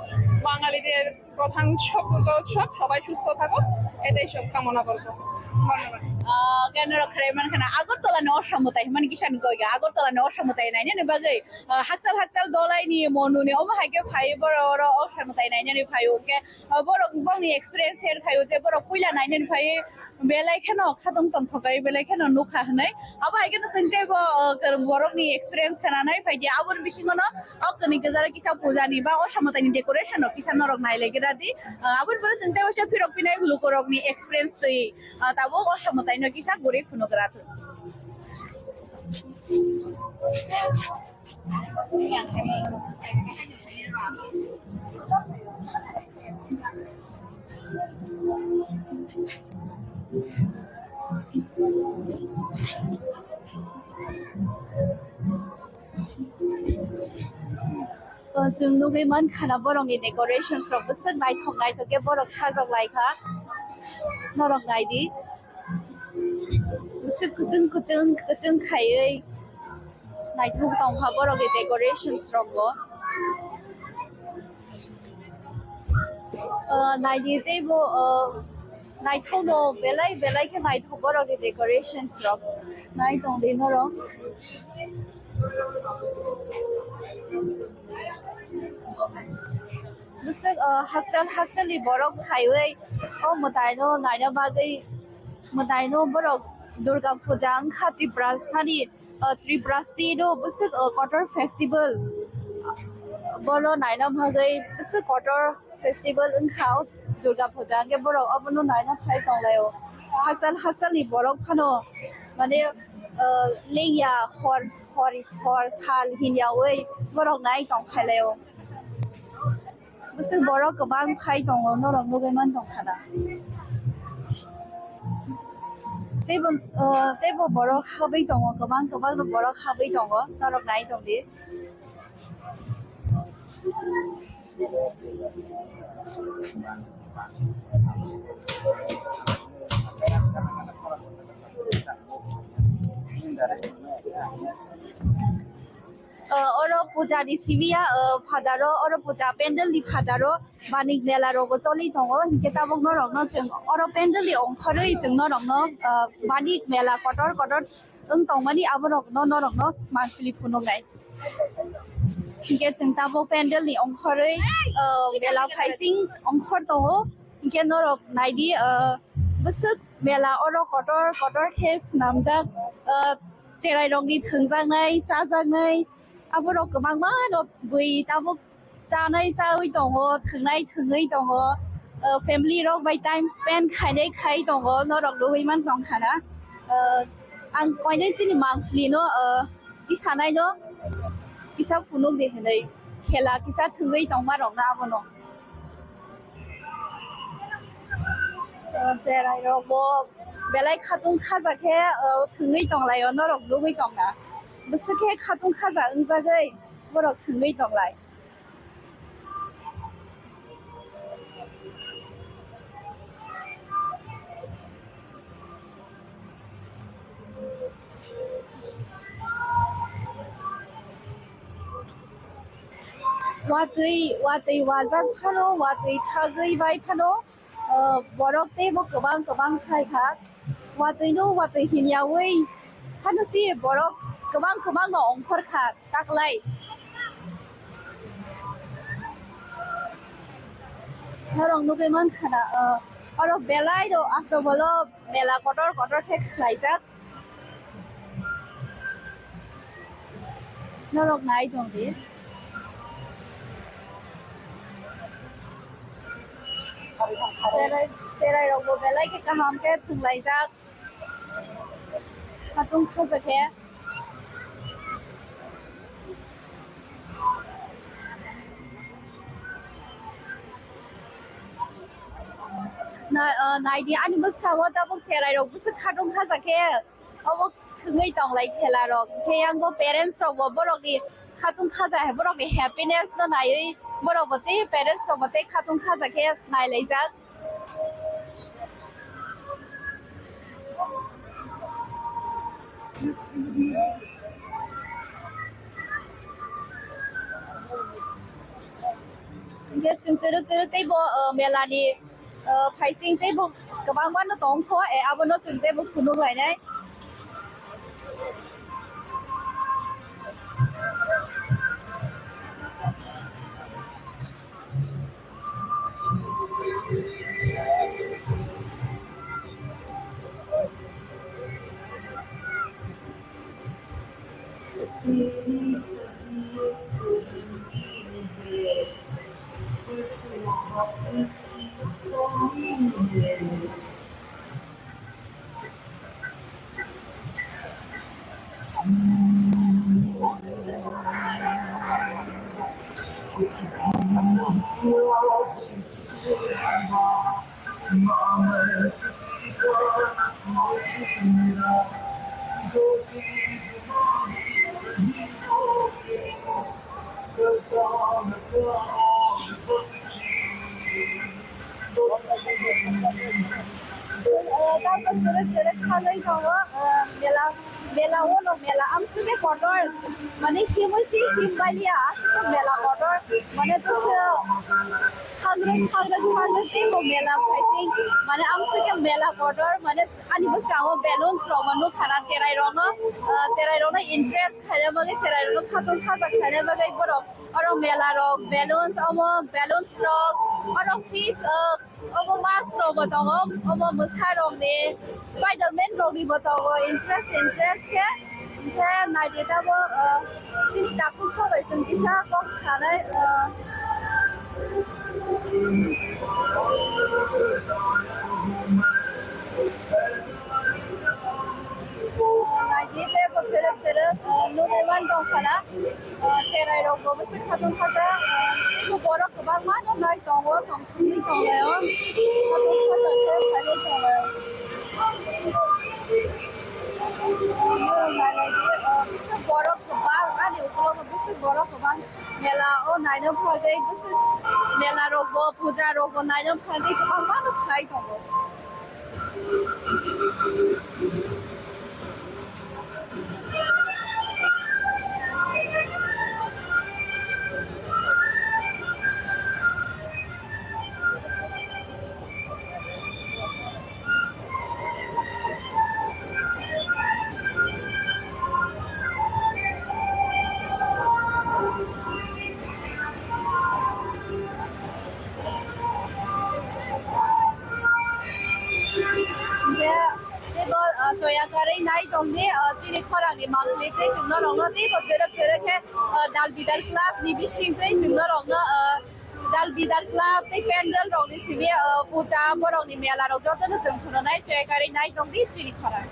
বাঙালিদের প্রধান উৎসব দুর্গা উৎসব সবাই সুস্থ থাকুক এটাই সব কামনা করবো ধন্যবাদ गान रखरे मन खाना আগরতলা ন অসমতাই মানে কিষান কইগা আগরতলা ন অসমতাই নাই নে বাগै হাকতাল দলাইনি মনুনি অম হাইকে ফাই বড় অসমতাই নাই নে ফাইও কে বড় বংনি এক্সপেরিয়েন্स শেয়ার ফাইও যে বড় কইলা নাই নে ফাই बेलाय खेनो खादं तं थगाय बेलाय खेनो नुखा हनै अब हायगेन सनते बरकनि एक्सपीरियंस खानानै फायदि आबुन बिसिङनो अकनि गजार किसा पूजानि बा अসমतानि डेकोरेशन किसा नरक नायलेगेरादि आबुन बर सनते वसे फिरक पिनाय ग्लुकरकनि एक्सपीरियंस तै ताबो अসমतानि किसा गुरै खुनुगराथ जों नुगैमोन खाना बरंनि डेकोरेशन स्ट्रकबो नायथंनाय थके बरक साजक लायखा नरक नायदि कुचुं खायै नायथुक दंखा बरकनि डेकोरेशन स्ट्रकबो नायदि जेबो नायथौनो बेलाय के नायथौ बरकनि डेकोरेशन स्ट्रक नायथं दे नरक बुसक हाकचालि बरक हायवे ओ मतायनो नायना बागै मतायनो बरक दुर्गा पूजा खाति ब्रासानि त्रिब्रास्तिनो बुसक कटर फेस्टिवल बरो नायना बागै बुसक कटर फेस्टिवल खाव दुर्गा पूजा के बरक अबनो नायना फाइ दंलायो हाकचालि बरक फानो माने लेया हर साल हिन्यावै बरक नाय दं फाइलायो बुसक बरक गोबां फाइ दङ नरक नुगैमोन दंखाना तेबो बरक हाबै दङ गोबां बरक हाबै दङ नरक नाय दं दि Oro puja di Sibia Padaro oro puja pendel di Padaro Banik Nela Robotoli Tongo kita bong norong no jeng oro pendel di Ongkori jeng norong no Banik Nela kotor tong mani aborok no norong no Mansuli Punongai Hingga jeng tabok pendel di Ongkori Nela Paising Ongkor Tongo hingga norok naidi besuk Nela oro kotor kes namdak Cerai dong di tengjangai cajangai Aborok kebang mana bui tabuk janai cawi tongo tengai tongo family rok by time spend kai tongo norok lugui man tong kana ang koine chini monthly no kisanai no kisa funuk de henai khela kisa tengai tong ma rok na abono cerai rok bo belai khatung khaja khe tengai tong lai norok lugui tong na Besake khatung khaja engbagai borok thungui tonglai watui wajak phano watui thagui bai phano borok te bo kobang khai kha watui hinyawi phano si borok kebang no ongkor kha taklai norong nugui man khana oro belai do after bolo mela kotor khe khlaijak norok nai dong di cerai rok bo belai ke kaham ke thunglai jak khatung khaja khe naidi ani mustago tabuk cerai rok busu khatung khaja khe obo thungui tonglai khela rok ke ango parents rok bo borok ni khatung khaja he borok ni happiness no nai borok bote parents rok bote khatung khaja khe nai laijak Dia cungturuk tei bo melani paising tei bo kebang ban no tongkho abono cungte bo funuk lainai Terus khalai tongo mela wono mela amsuge kotor mane himushi himbalia asiko mela kotor mane to khagre te bo mela paising mane amsuge mela kotor mane ani busango balloons ro manu khana cherai ro na interest khaya bage cherai ro khatung khaja khaya bage boro oro mela ro balloons ro oro fish omo mas ro botongo omo musa ro ne Spider-Man ro gi botongo interest ke ke na deta bo chini tapu so bai sung kisa kok khanai Najite bo terek nune wan dong khana cherai ro bo se khatung khaja ibu borok kebang ma nai tongo tong thumi tongleo khatung khaja ke phale tongleo borok kebang Sani Ukulong Busu Borok Bang Mela O Naino Project Busu Mela Rogo Puja Rogo Naino Project Amano Play Tongo. Toyakari nai dongni chini khorangni mangli tei chungno rongno tei berak berak ke dal bidal club ni bising tei chungno rongno dal bidal club tei pendal rongni sini puja borongni mela rok jordono chung thuno nai toyakari nai dongni chini khorang.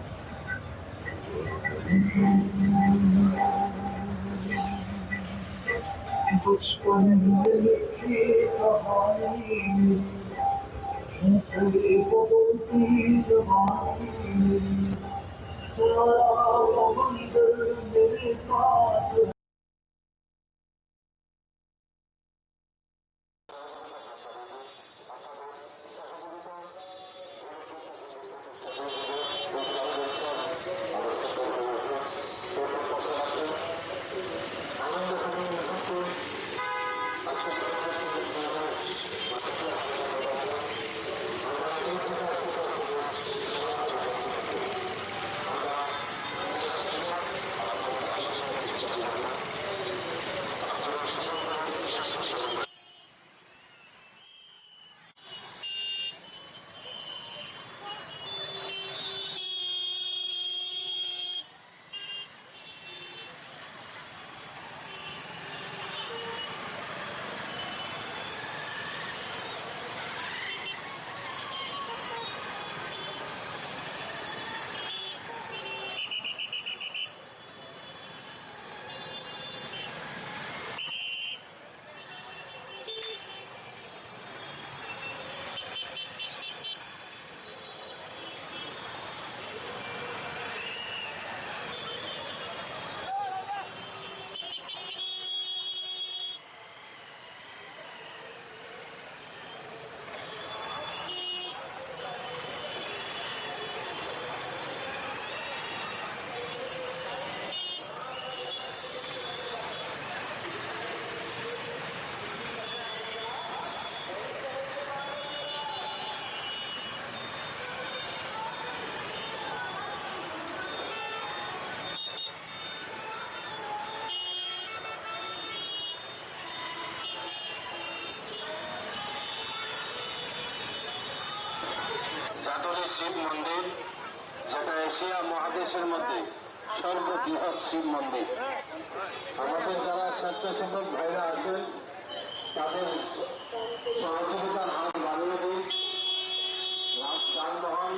জাতরে Shiva মন্দির, যেটা Asia মহাদেশের মধ্যে সর্ববৃহৎ শিব মন্দির। আমাদের যারা স্বেচ্ছাসেবক ভাইরা আছেন তাদের সহযোগিতার হাত বাড়িয়ে দিন। যানবাহন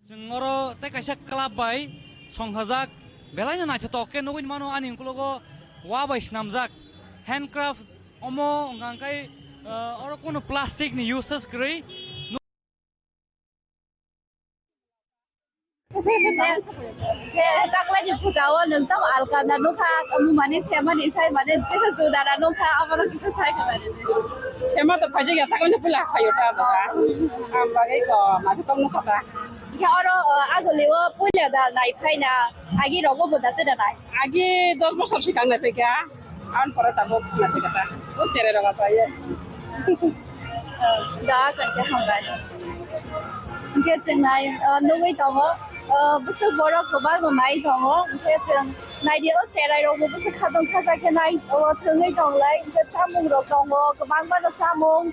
Jengoro te kaisa club bai songhajak belai na toke nugin mano ani kulogo wa bai snamjak handcraft omo ngangkai oro kono plastic ni uses kri tak lagi pujawa nentang alkana nuka kamu manis siapa nih saya mana bisa saudara nuka apa kita saya kata Siapa tuh pajak ya takkan pula kayu apa bagai ko masih kamu kata. Ika orang aku lewa punya dah naik kaina agi rogo boda tu dah naik. Agi 10 বছর শিকাং না থেকে আন পরে তারপর না থেকে তা ও চেরে রগা পায় Dah kerja hambat. Kita cengai nunggu tahu besar borok kebal naik tahu kita ceng naik dia cerai rogo besar kadang kadang kita naik cengai tahu lagi kita camung rogo tahu kebang mana camung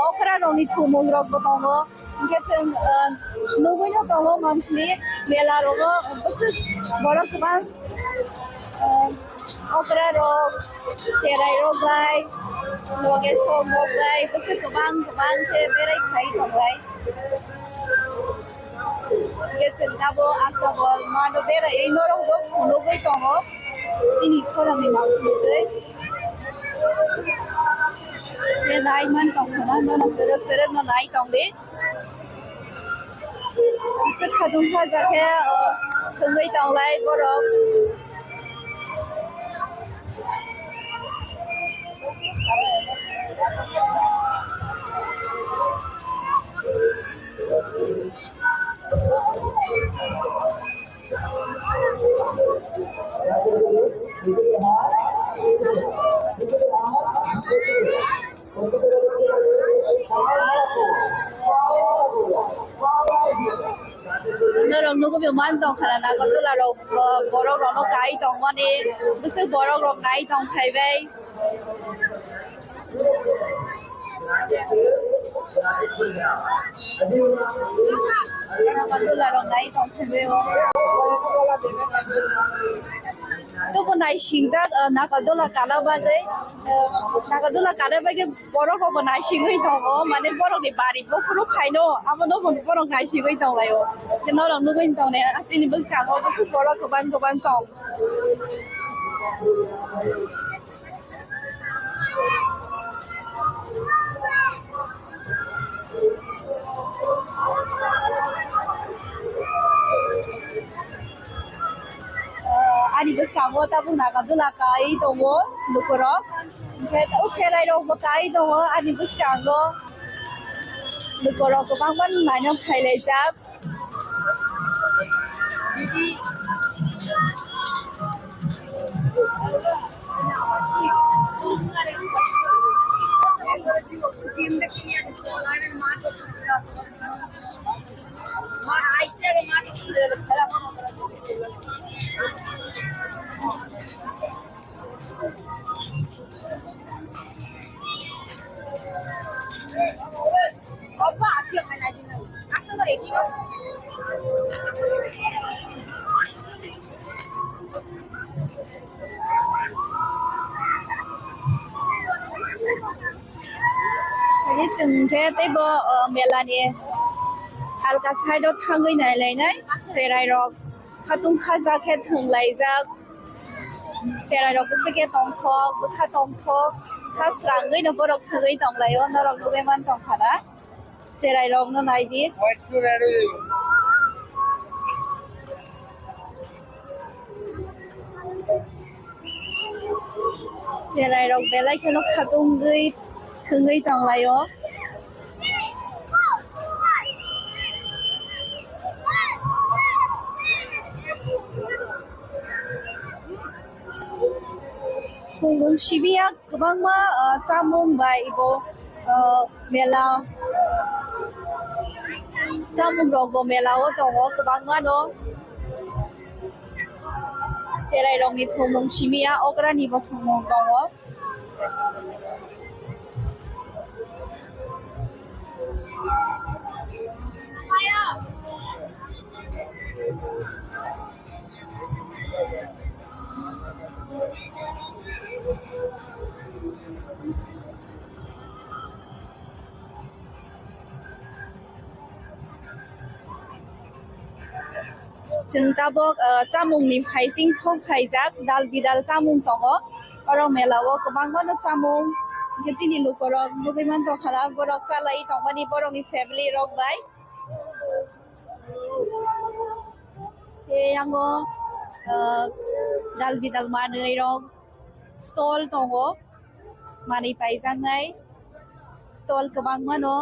okra roni cumung rogo tahu kita ceng nunggunya tahu monthly mela rogo besar borok kebang okra rog cerai rogai loge som rogai besar kebang se berai kai tahu lagi kita nabo asabol mana bera ini orang tu logai tahu ini korang memang logai ये नाई मन कहना ना तरक तरक ना नाई कहते इससे खादुं खा जाके संगई तांगलाई बरफ Norong nugu biman tong karena kau tu lah borok rono kai tong mana, mesti borok rong nai tong kai bay. Kau tu lah rong nai tong kai bay. Tu pun nai singkat, nak kau tu lah kalau bagai, nak kau tu lah kalau bagai borok kau pun nai singkai tong, mana borok di bari, borok kai no, apa no pun borok nai singkai tong lah yo. Kita orang nunggu ini tahu ni, asli bus kagak, bus borok keban tong. Ani bus kagak, tapi nak tu lah kai tong, lukurok. Kita ucerai rong kai tong, ani bus kagak, lukurok keban kan nanya kai lejak. Jadi नि जोंथे तेबो मेलानि आलगा साइडआव थाङै नायलायनाय जेराय रक खाथुम खाजा खे थोंलायजाक जेराय रक सके तंथ गुथा तंथ खास्राङै न बरक थोङै दंलायो नरक नुगैमान दंखाना जेराय रक न नायदि जेराय रक बेलाय खेनो खाथुमगै थोङै दंलायो Fungmung sibiya goबां मा जामुं बा इबो मेला जामुं रगबो मेलाव दङ गोबां मा दं जेराय रंनि थुमुं सिबिया अग्रानिबो थुमुं दङ जों दाबो जामुंनि फाइसिं सौफायजाक दाल बिदाल जामुं दङ अराव मेलाव गोबां मानो जामुं दिनै न'खराव नुगैमान दंखाना बरक जालाय दंमानि बरकनि फेमिलि रक बाय आङो दाल बिदाल मानै रक स्टल दङ मानै बायजानाय स्टल गोबां मानो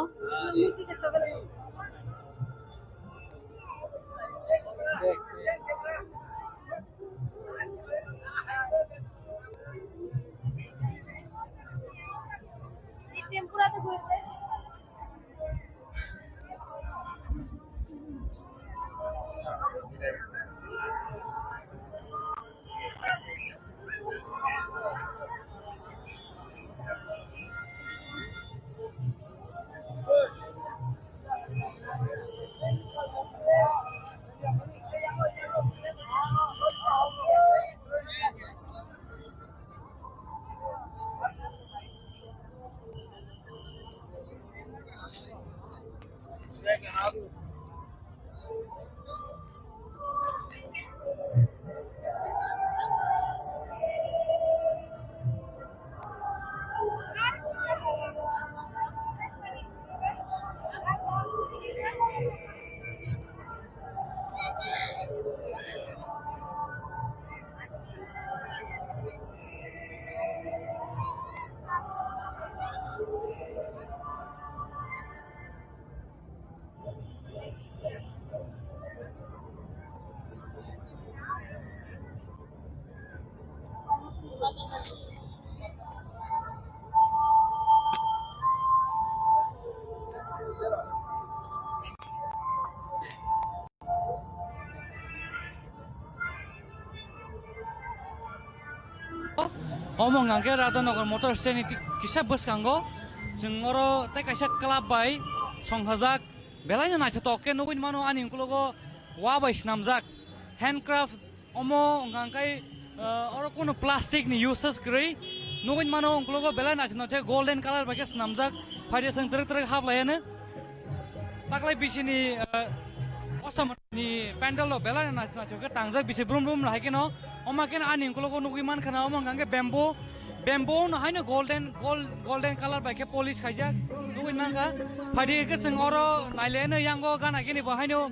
Omong angke Radhanagar motor stand iti kisah bus kanggo jeng oro te kaisa club bai songhajak belai na toke nuguin mano ani ungkulogo wa bai snamjak handcraft omo angkai oro kono plastic ni uses kri nuguin mano ungkulogo belai na te golden color bai snamjak phaide sang trek hablayane taklai bisini osam ni pandalo belai na ke tangjak bisi brum brum lahikeno omaken ani ungkulogo nugui man khana omong angke bamboo no haino golden color bai ke polish khaijak nugui man ka phaide ke jeng oro nailene yango gana kini bahaino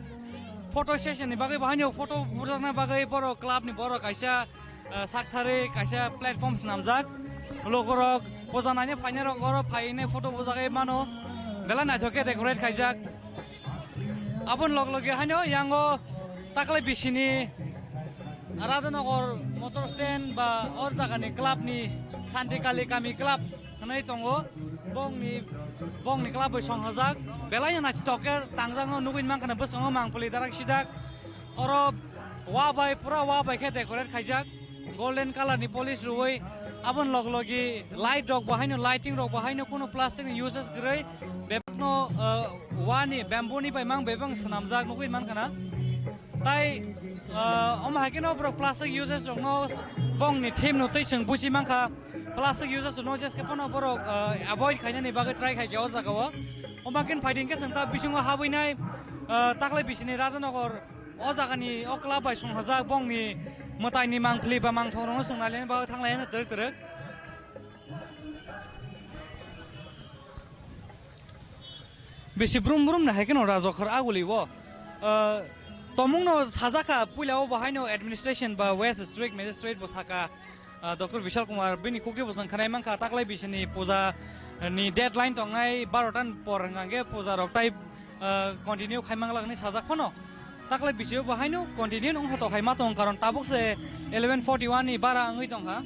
photo session ni bagai bahaino photo burjana bagai boro club ni boro kaisa sakthare kaisa platforms namjak logorok bojanane fainero goro faine photo bojagai mano bela na joke decorate khaijak abon logloge haino yango taklai bisini Radhanagar motor stand ba or jagani club ni Santikali kami club hanai tongo bongni club bai songhajak belai na toke tangjango nuguin mang kana bosongo mangpoli darak sidak oro wa bai pura wa bai ke decorate khaijak golden color ni polish ruoi abon loglogi light rok bahaino lighting rok bahaino kono plastic ni uses grei bebno wani bamboo ni bai mang bebang snamjak nuguin man kana tai om hakin no bro plastic uses no bong ni thim no tei sung busi mangka plastic uses no just ke pono bro avoid khaina ni bagai try khai jaw jaga wa om hakin fighting ke sangta bisingo habui nai taklai bisini radhanagor o jaga ni o club bai song haja bong ni motai ni mangpli ba mang thong no sangnale ba thanglai na terek terek bisi brum brum na hakin ora jokhar aguli wo tomung no sajaka puilao bahaino administration ba west district magistrate bosaka dr vishal kumar bini kokri bosang khanai mangka taklai bisini puja ni deadline tongnai 12 tan por ngange puja roktai continue khaimang lagni sajak phono taklai bisio bahaino continue nong hato khaima tong karon tabuk se 1141 ni bara angui tong ha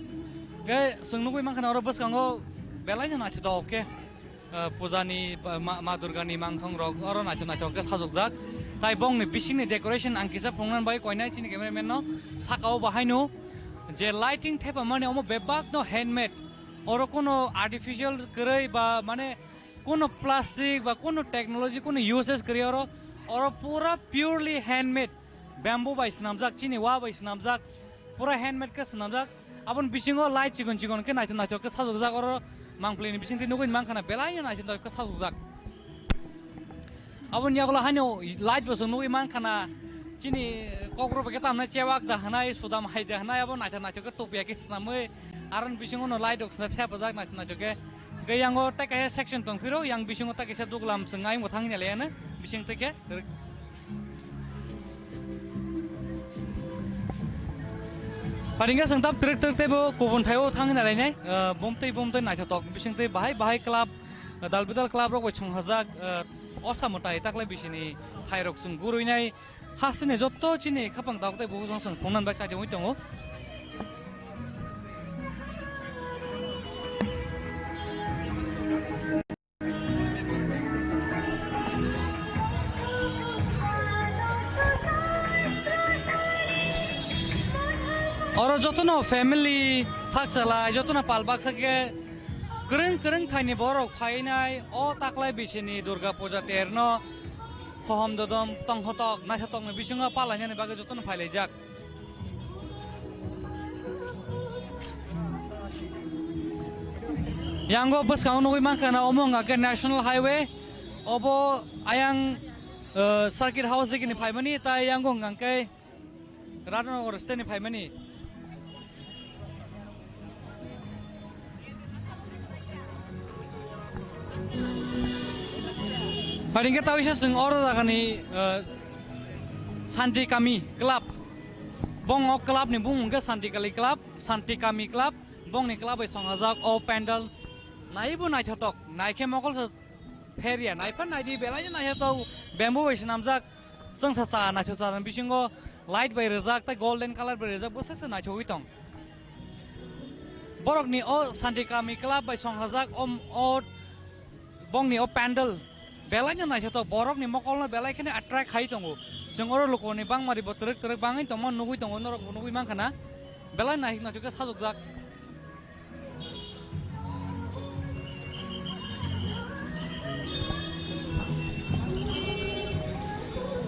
ge sungnugui mangkana oro baskango belai na chito oke pujani ma durga ni mangthong rok oro na chona choke sajokjak tai bong ni bising ni decoration angkisa phongnan bai koinai chini cameraman no sakao bahaino je lighting thepa mane omo bebak no handmade oro kono artificial korei ba mane kono plastic ba kono technology kono uses kori oro pura purely handmade bamboo bai snamjak chini wa bai snamjak pura handmade ke snamjak abon bisingo light chigon chigon ke naito naito ke sajokjak oro mangpli ni bising ti nugun mangkhana belai naito ke sajokjak abon yagola haino light bo sunu iman kana chini kokro be ketam na chewak da hanai sudam hai da hanai abon naita naito ke topia ke snamoi aran bisingo no light ok snap thap jak naito naito ke geyango ta ke section tong phiro yang bisingo ta ke se duglam sengai mo thangni le na bising te ke paringa sangtap trek trek te bo kubun thayo thangni le ne bomtei naito tok bising te bahai bahai club dalbidal club ro ko chung hajak osamotai taklai bisini thairok sung guruinai hasine jotto chini khapang daktai bo jong sung phongnan ba chaje oi tongo oro jotono family saksala jotono palbak sake kereng kereng thaini borok phainai o taklai bisini durga puja terno kohom dodom tonghotok naithatok ni bisingo palanya ni bagai jotono phailajak yango baskang nugui mangkana omonga ke national highway obo ayang circuit house ni phaimani ta yango ngangkai radhanagor state ni phaimani paling kita bisa seng orang dah ni Santi Kami Club, bong o club ni bung ke Santi Kami Club, bong ni club ay songhajak o pandal, nai bu nai chatok, nai ke mokol se feria, nai pan nai di belanya nai chatok, bamboo ay sinamjak, seng sasa nai chatok, bisingo light bay rezak, ta golden color bay rezak, busak se nai chatok itong. Borok ni o Santi Kami Club ay songhajak o bong ni o pandal. Belanya naik itu borok ni mokolnya belai kene attract hai tongo, jengoro loko ni bang mari boterek terek bangin tomon nugui tongo norok nugui mang kana, belai naik juga sajok jak.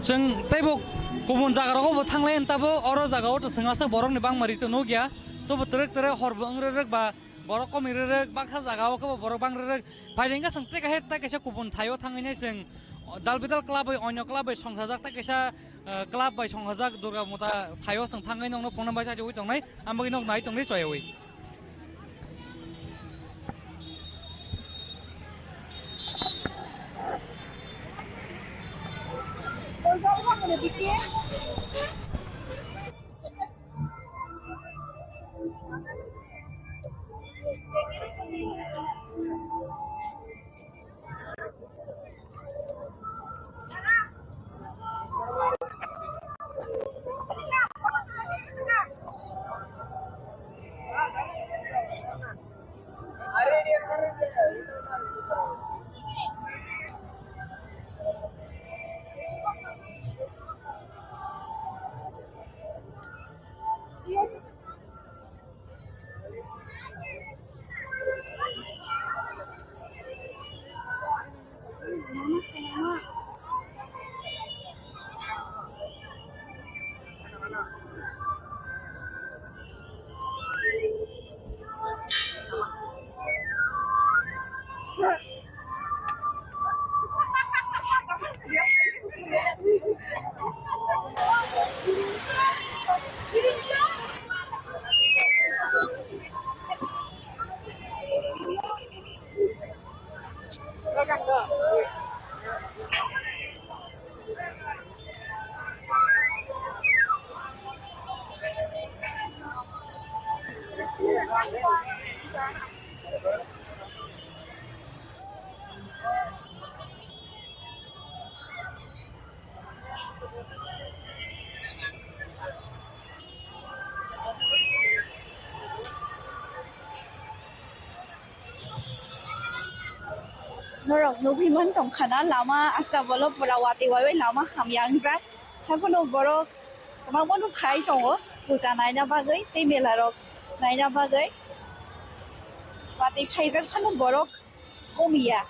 Jeng tebok kubun jaga roko bo thanglain tabo oro jaga o to sengasa borok ni bang mari to nugia, to boterek terek hor bangrek ba borok ko mirek bakha jaga o ko borok bangrek palinga sangte ka het ta kesa kubun thayo thangine jeng dalbidal club bai onyo club bai songhajak ta kesa club bai songhajak durga mota thayo sang thangai nong no phone bai chaje oi tongnai ambagi nok nai tongnai choi oi Norok nubiman tong khana lama asa bolo perawati wae lama hamyang za hapono borok kamangmanu khai tongo puja naina bagai tei melarok naina bagai pati khaijak khano borok komiya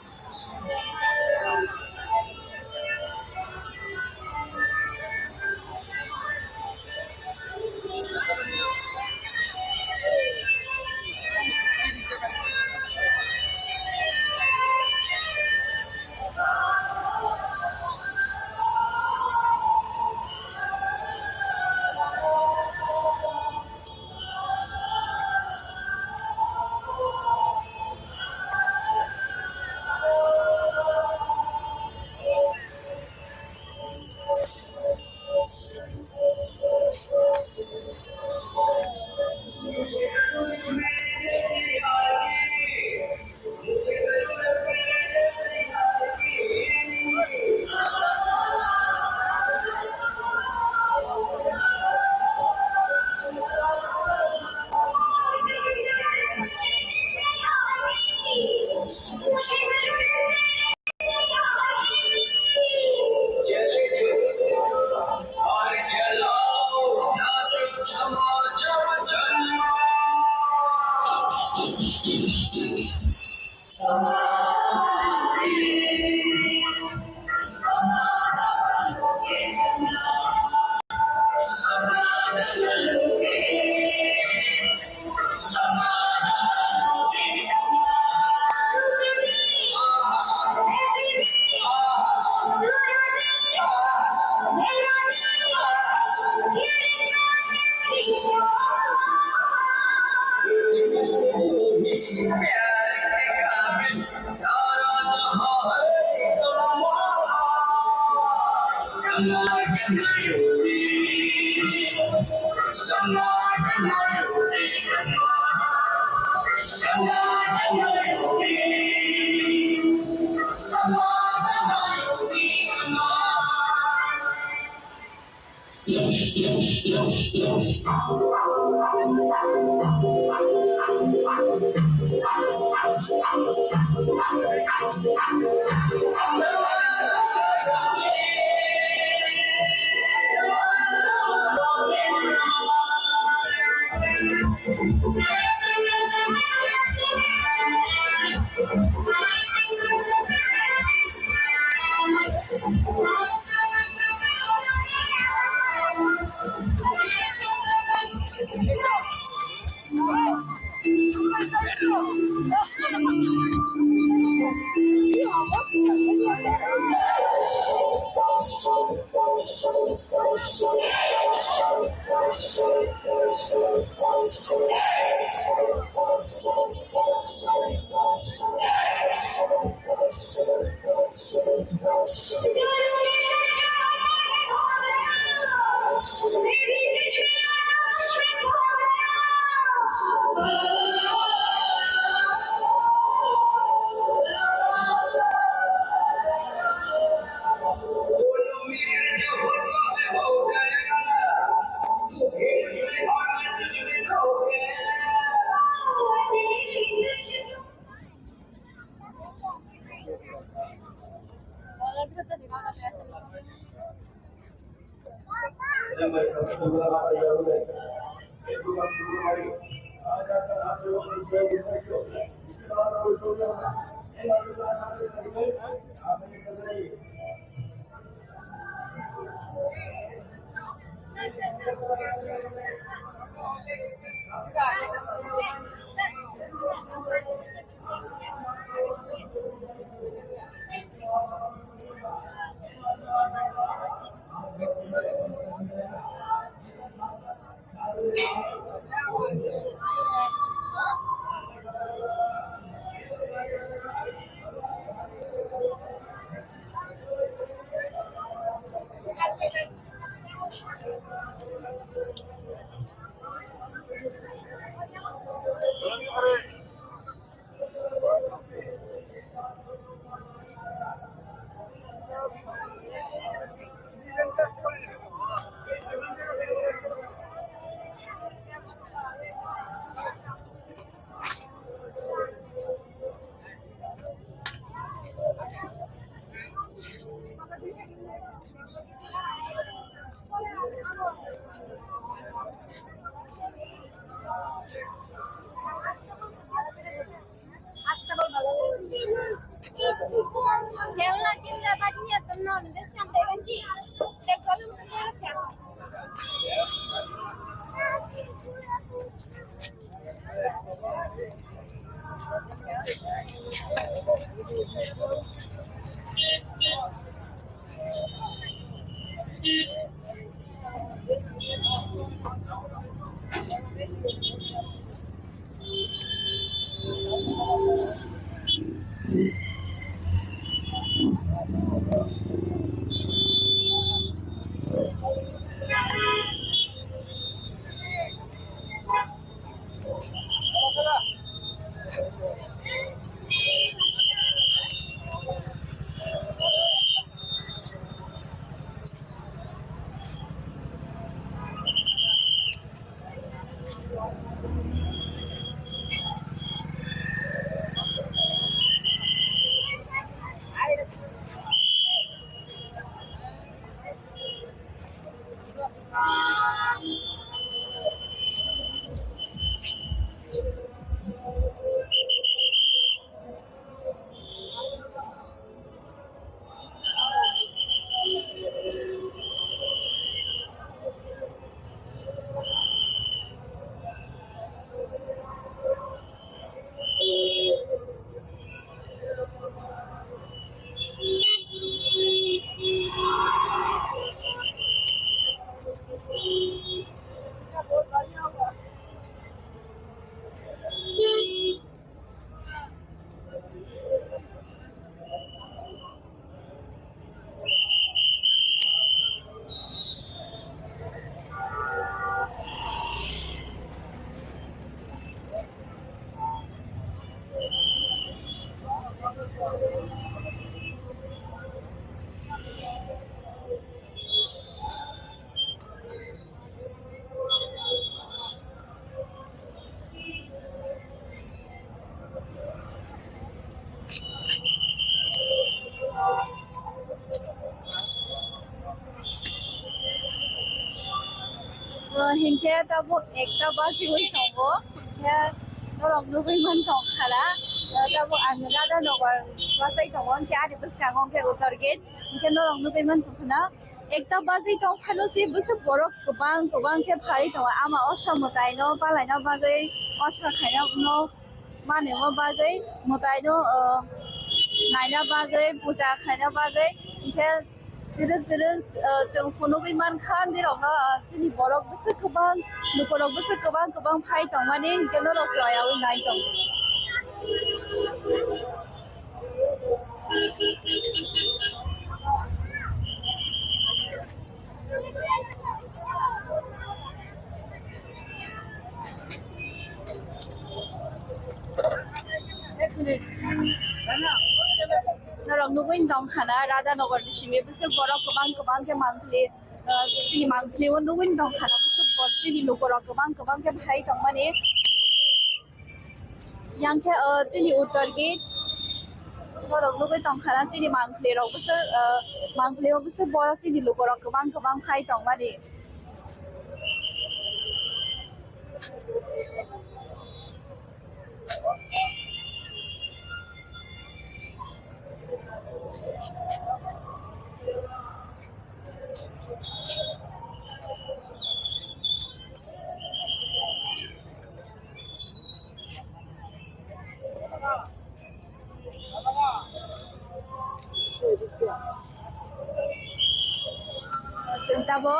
हिंखे तब एकटा बाजी हुई तंगो हिंखे नरम लुगै मन तंग खाला तब आंगरादा नगर बासै तंगो हिंखे आरि बस कांगो हिंखे उतर गेट हिंखे नरम लुगै मन तंगना एकटा बाजी तंग खानो सि बस बरक गोबां के फारि तंग आमा असम मतायनो पालायनो बागै असरा खायनो नो मानेमो बागै मतायनो नायना बागै पूजा खायनो बागै हिंखे जों फुनुगै मान खान जेरावनो जोंनि बरक बस गोबां नखराव बस गोबां फाइ दं माने हिंखे नरक जयाव नाय दं नरक नुगै दं खाना राधा नगर सिमे बस बरक गोबां के मांगले जोंनि मांगलेव नुगै दं खाना बस जोंनि नखराव गोबां के फाइ दं माने यांखे जोंनि उत्तर गेट नरक नुगै दं खाना जोंनि मांगलेराव बस मांगलेव बस बरक जोंनि नखराव गोबां फाइ दं माने जों दाबो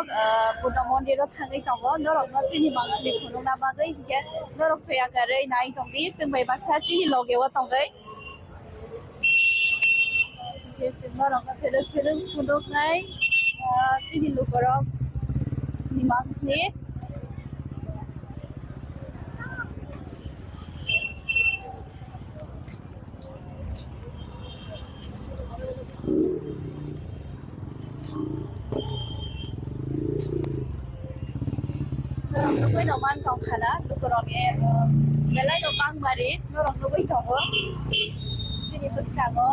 बुद्ध मन्दिराव थाङै दङ नरक जोंनि मांगले खुनुना बागै हिंखे नरक जयागारै नाय दंदि जों बै बाक्सा जोंनि लगेव दंगै जों नरक धोरों खुनुनाय जोंनि नखराव मांगले नुगै दं मान दं खाना नखराव बेलाय दं बांमारि नरक नुगै दङ जोंनि फोथाङो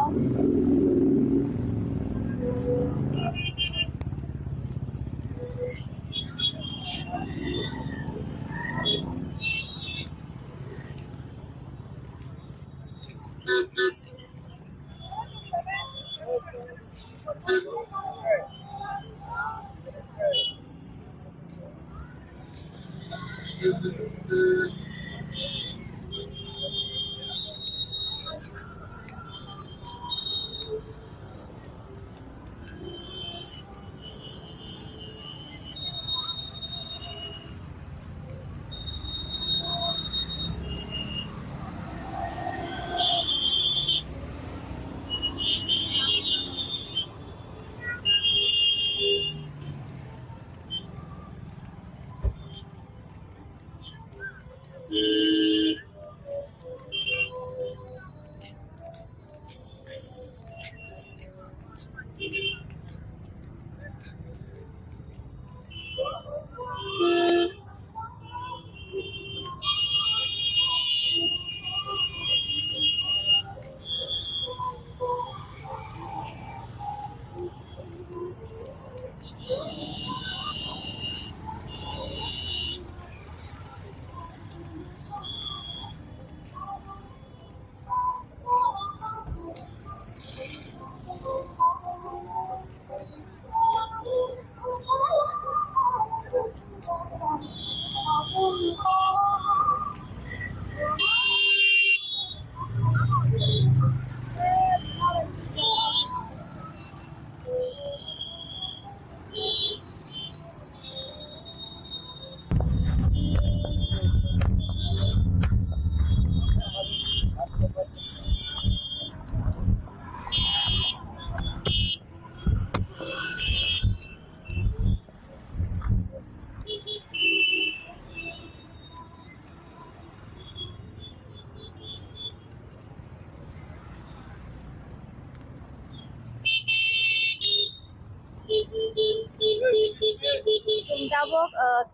जों दाबो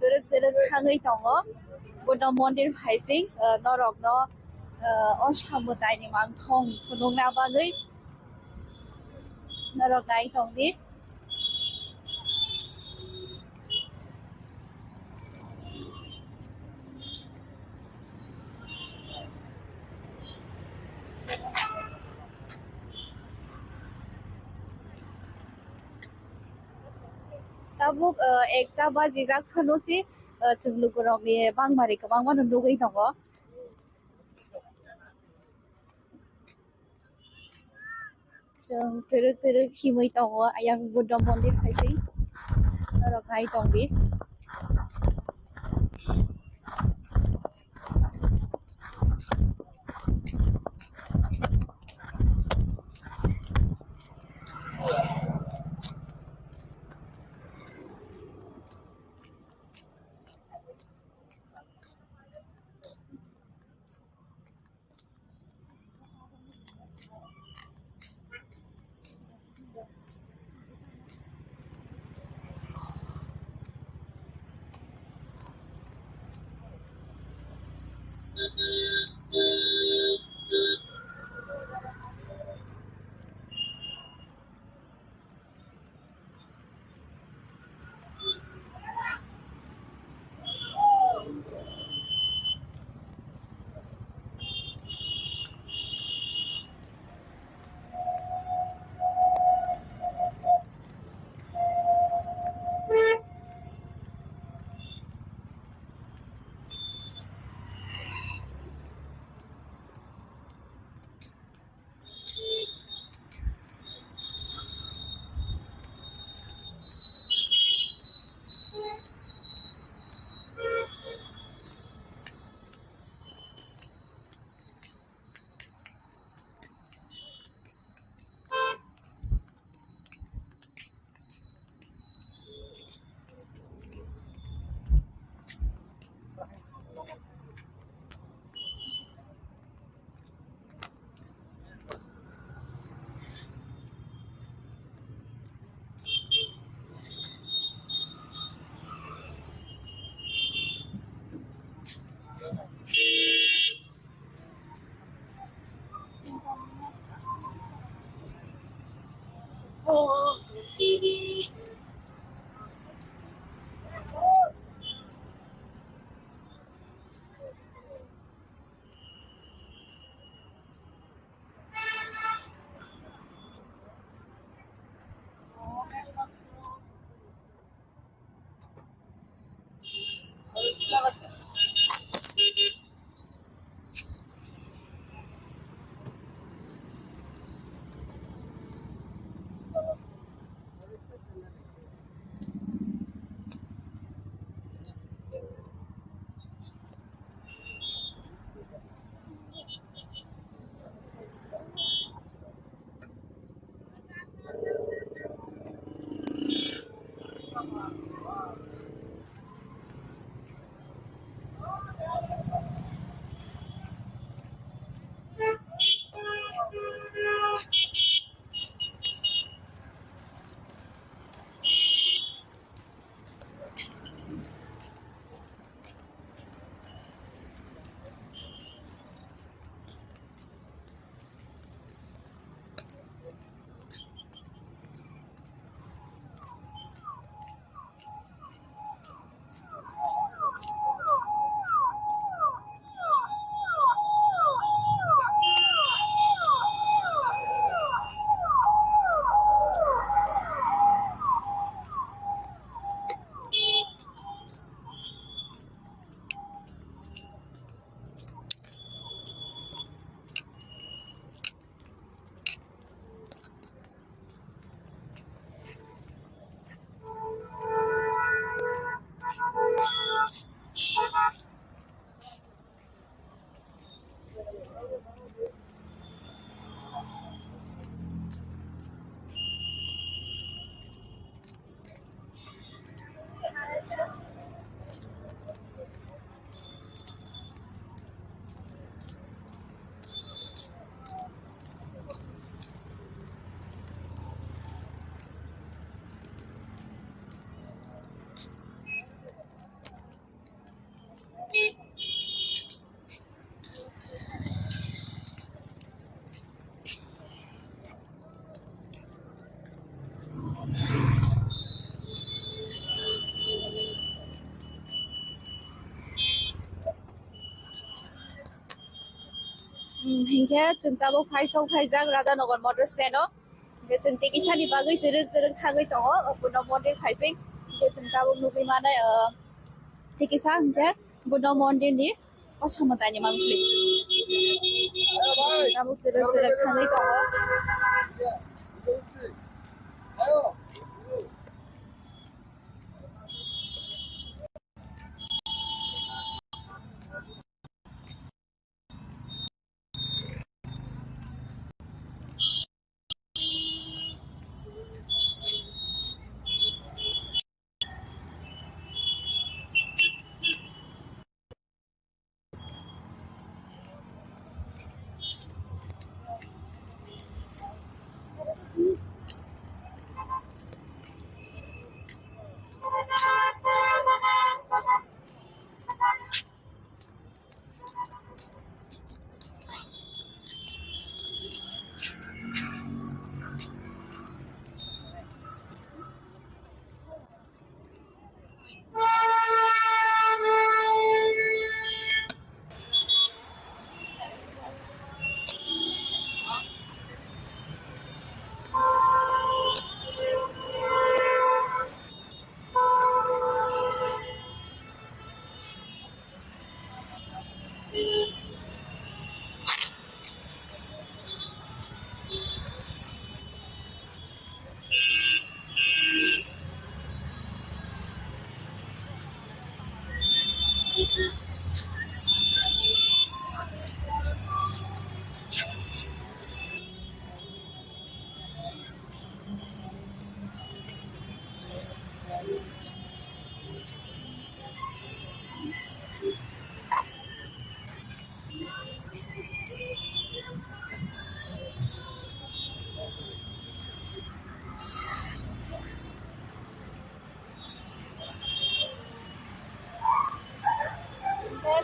दोरोक दोरोक थाङै दङ बुद्ध मन्दिर फाइसिं नरकनो असामुदायनि मांखं खुलुमना बागै नरक नाय दंदि Tabuk ekta ba jijak phanosi chunglukurok ni bangmari kwbangma nugui tongo जों दोरोक दोरोक हिमै tongo ayang buddha mondir haising norok nai tongdi हिंखे जों दाबो फाइसाव फाइजाक राधानगर मटर स्टेन्डआव जों टेकिसानि बागै दोरों थागै दङ बुद्ध मन्दिर फाइसिं जों दाबो नुगैमानाय टेकिसा हिंखे बुद्ध मन्दिरनि असमतानि मांख्लि दाबो दोरों थागै दङ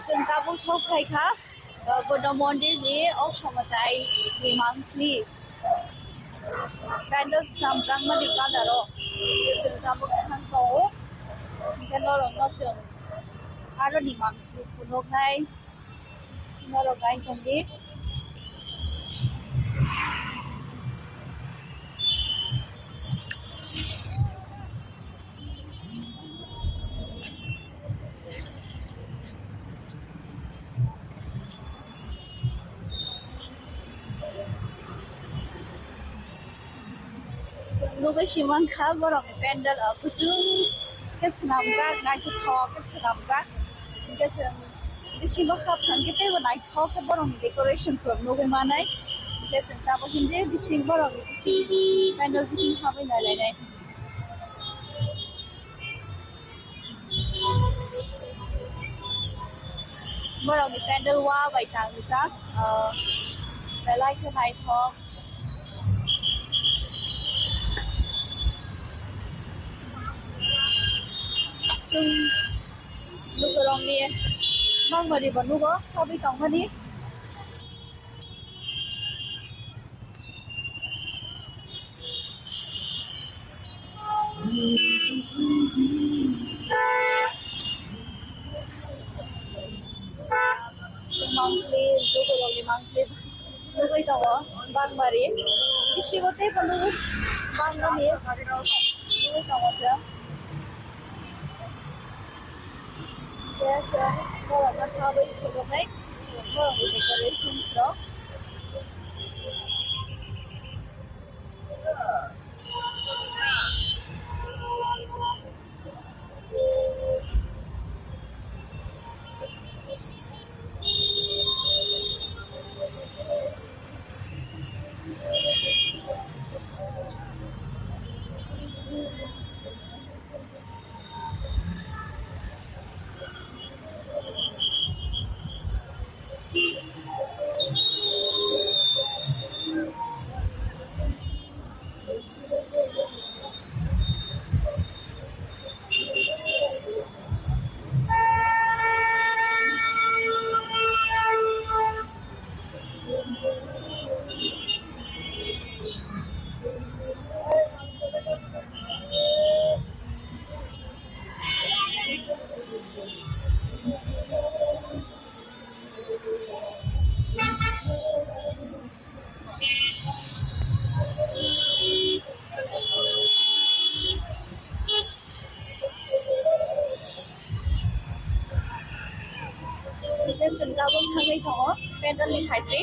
जों दाबो सफायखा बुद्ध मन्दिरनि असमतानि मांख्लि पेन्डल सामब्रामनि कालाराव जों दाबो खांबावो नरंनो जों आरो नि मांख्लि फुनोखाय नरंगाय जोंनि Lugu siman ka borong pendel kutung ke senambak na ke thok ke senambak ke sen bisimo ka phangite bo nai thok ke borong decoration so lugu manai ke sen ta bo hinde bising borong bising pendel bising khabai nai lai nai borong pendel wa bai tang sa lai ke nai thok जों लोगोरंनि मांमारि बनुगो सबै तंगनि मांख्लि लोगोरंनि मांख्लि लोगै दङ बांमारि बिसिगते बनुगो बांगानि लोगै दङ जों Yes, more of a topic to the next, more of the decoration stuff. दङ पेन्डेलनि खायसे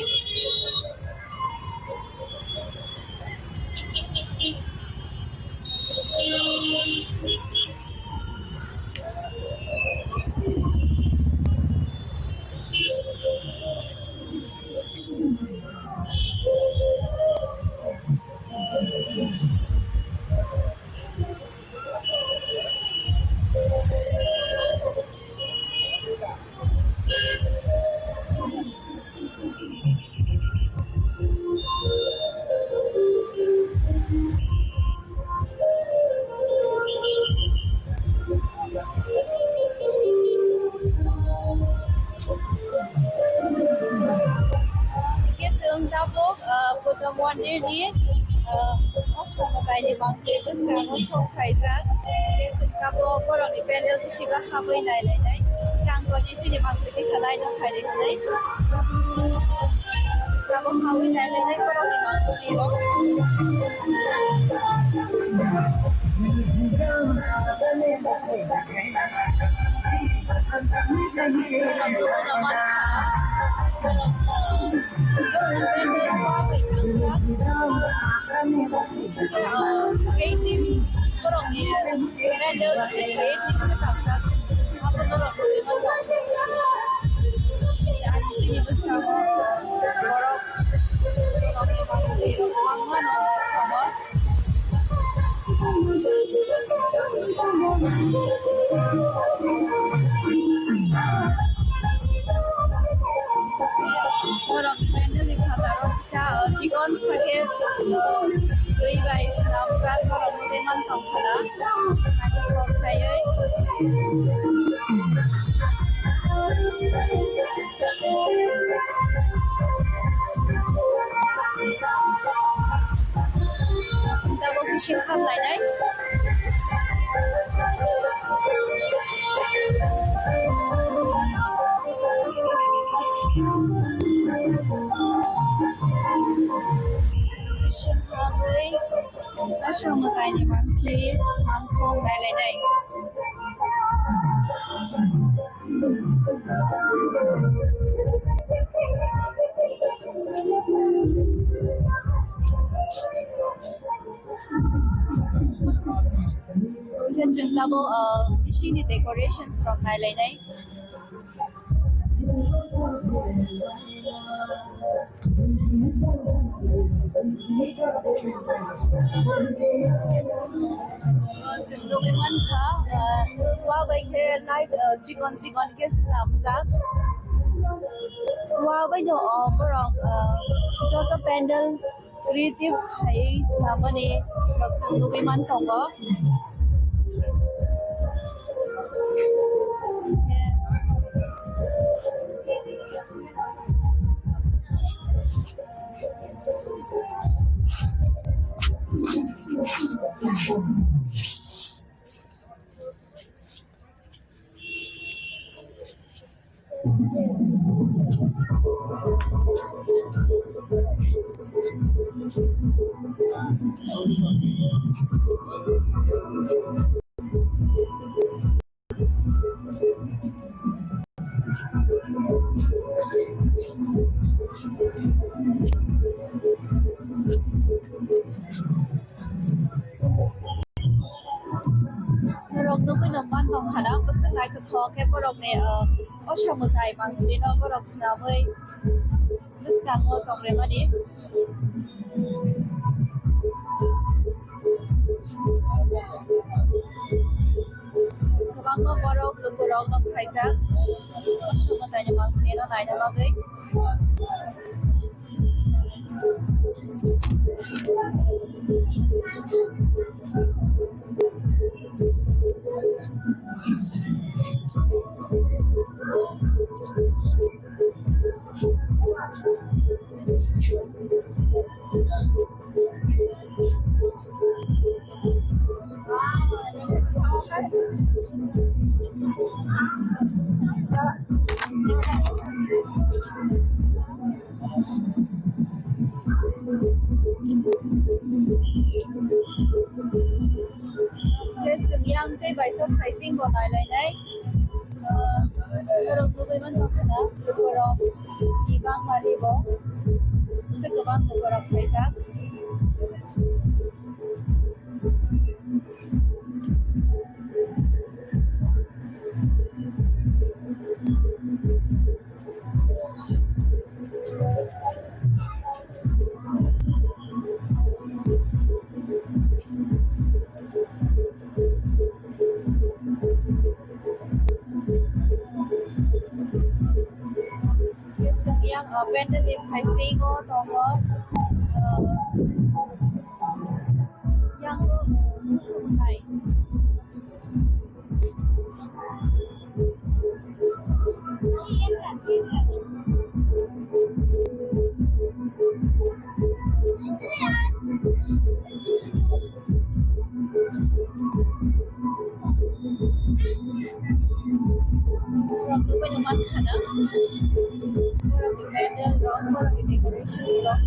मन्दिरनि असमताइनि बांद्राय गोसाङाव संखायजा बे जोंनाबो बर'नि पेन्डेल सिगा हाबै नायलायनाय रांगनि दिनै बांद्राय फैसा नायनो हायनाय जोंनाबो हाबै नायलायनाय बर'नि बांद्रायल' creative porongnya medal creative ketangkap apa porong bagaimana dan sini bersama porong porongnya bangkit mana sama porong medal di Pataron bisa jikon pakai Tuy vậy nó ra có đồng tiền mang tổng thật đó hai con một thầy ấy chúng ta có cái trường hợp lại đấy Asomataini mangkli mangkong lain-lain. Kita cerita di sini decorations from lain-lain. Chúng tôi muốn qua bên kia lại chỉ còn cái làm giác qua bên đó barang cho cái pendel creative hay làm gì rồi chúng tôi muốn không có Cái produk này ở trong một ngày bằng thì nó produk nào mới nước càng ngon trong đấy mà đi các bạn có produk được produk nó phải chắc ở trong một ngày bằng thì nó này nó cái yang teh baisa pricing bonai lai nai orang tu gimana nak? Orang Langmaribo segobaं nogaraव फायजाक जों yang pendeli phaising tongo yang musuhai orang tu banyak makan orang di medal rock orang di decoration rock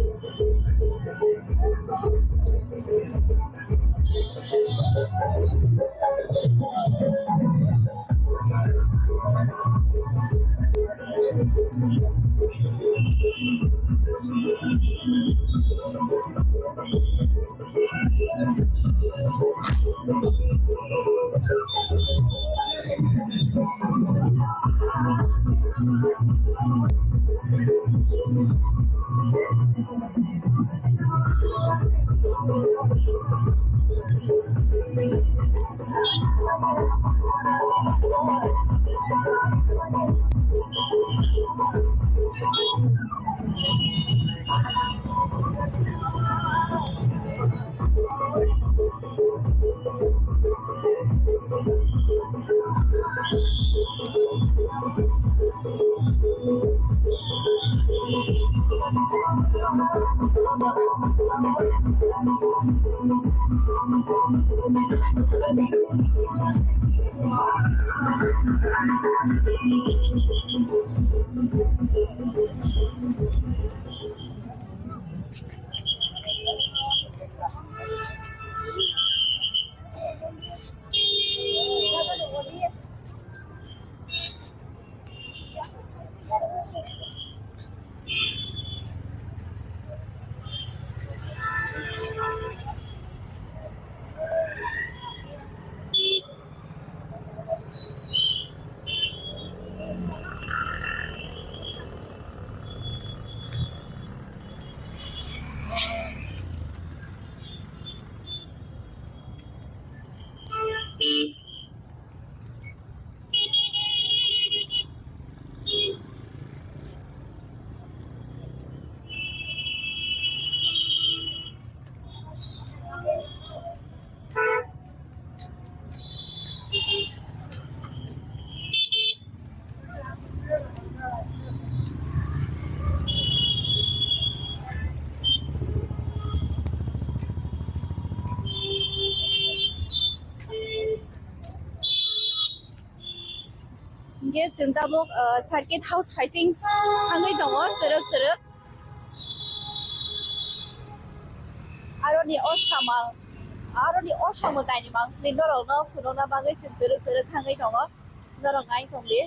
Dia जों दा बक circuit house फाइसिं थाङै दङ तरक तरक आरोनि असामा दानि मा लिन्दरावनो फुनोना बागै जों तरक तरक थाङै दङ नरक नाय दंदि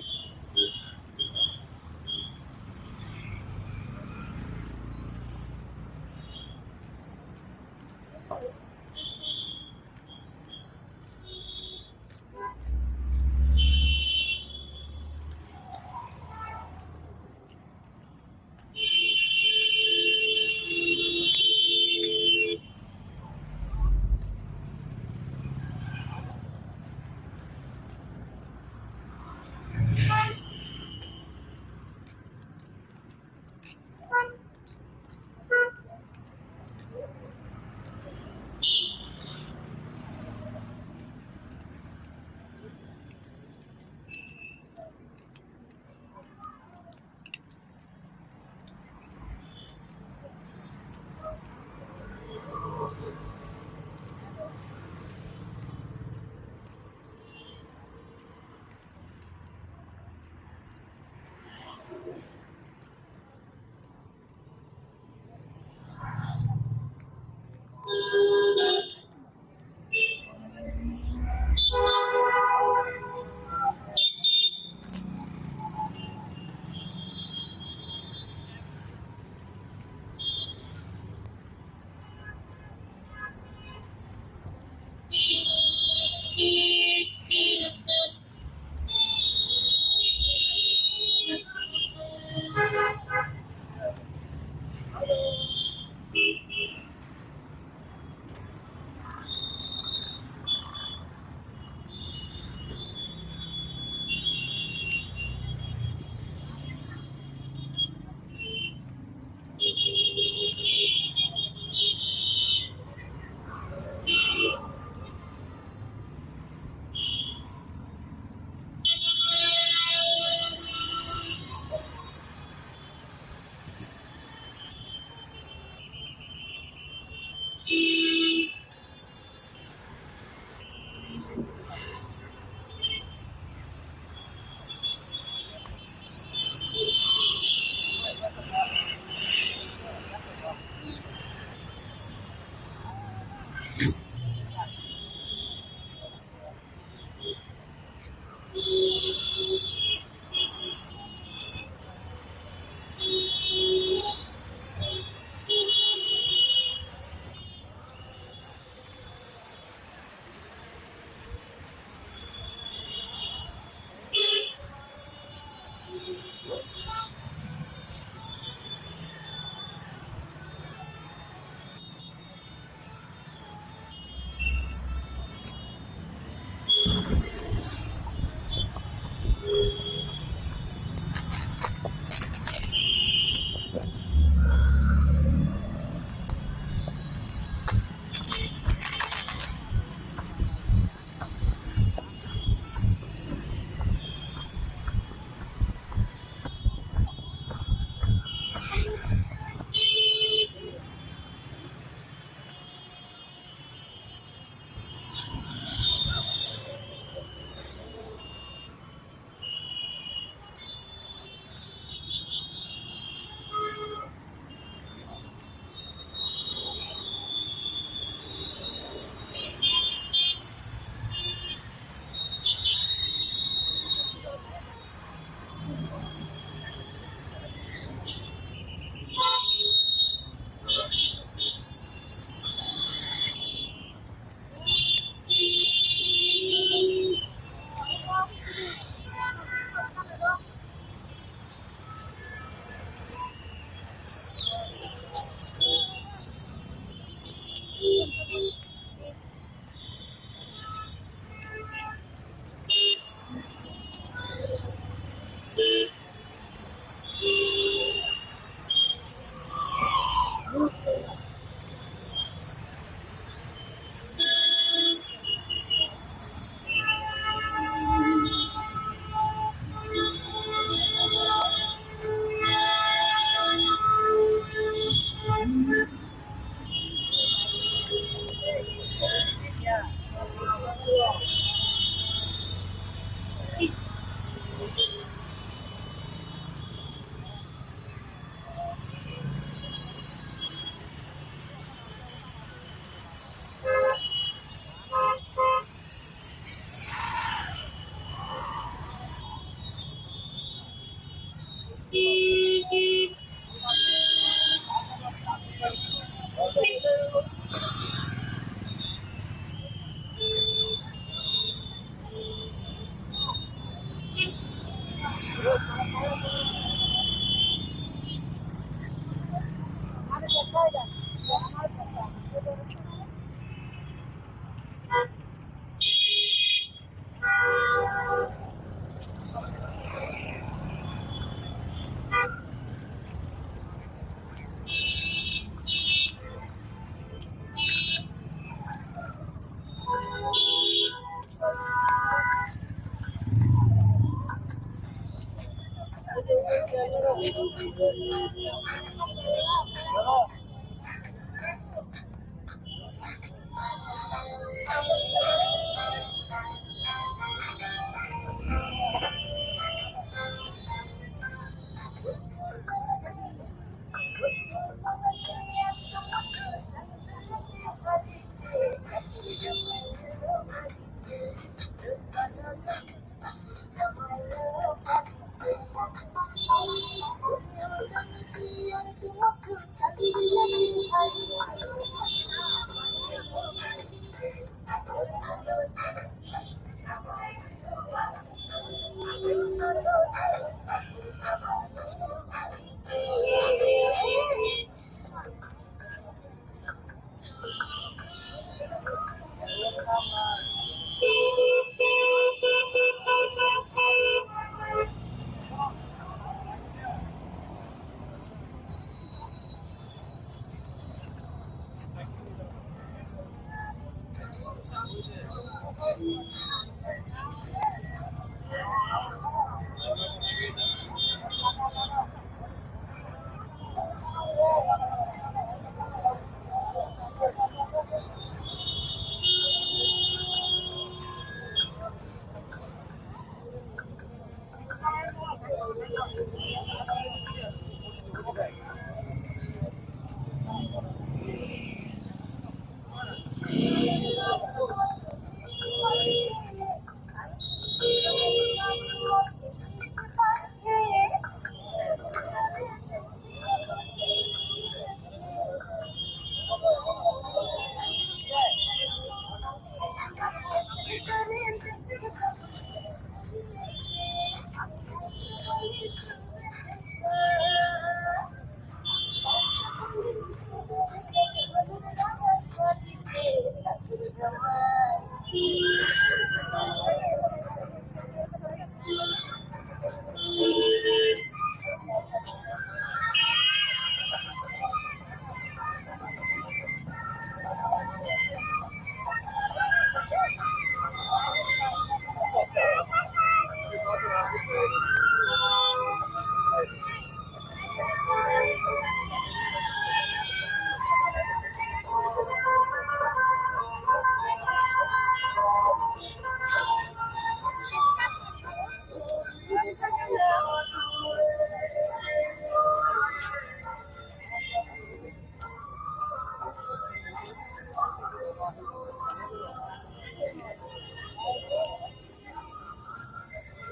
Thank you.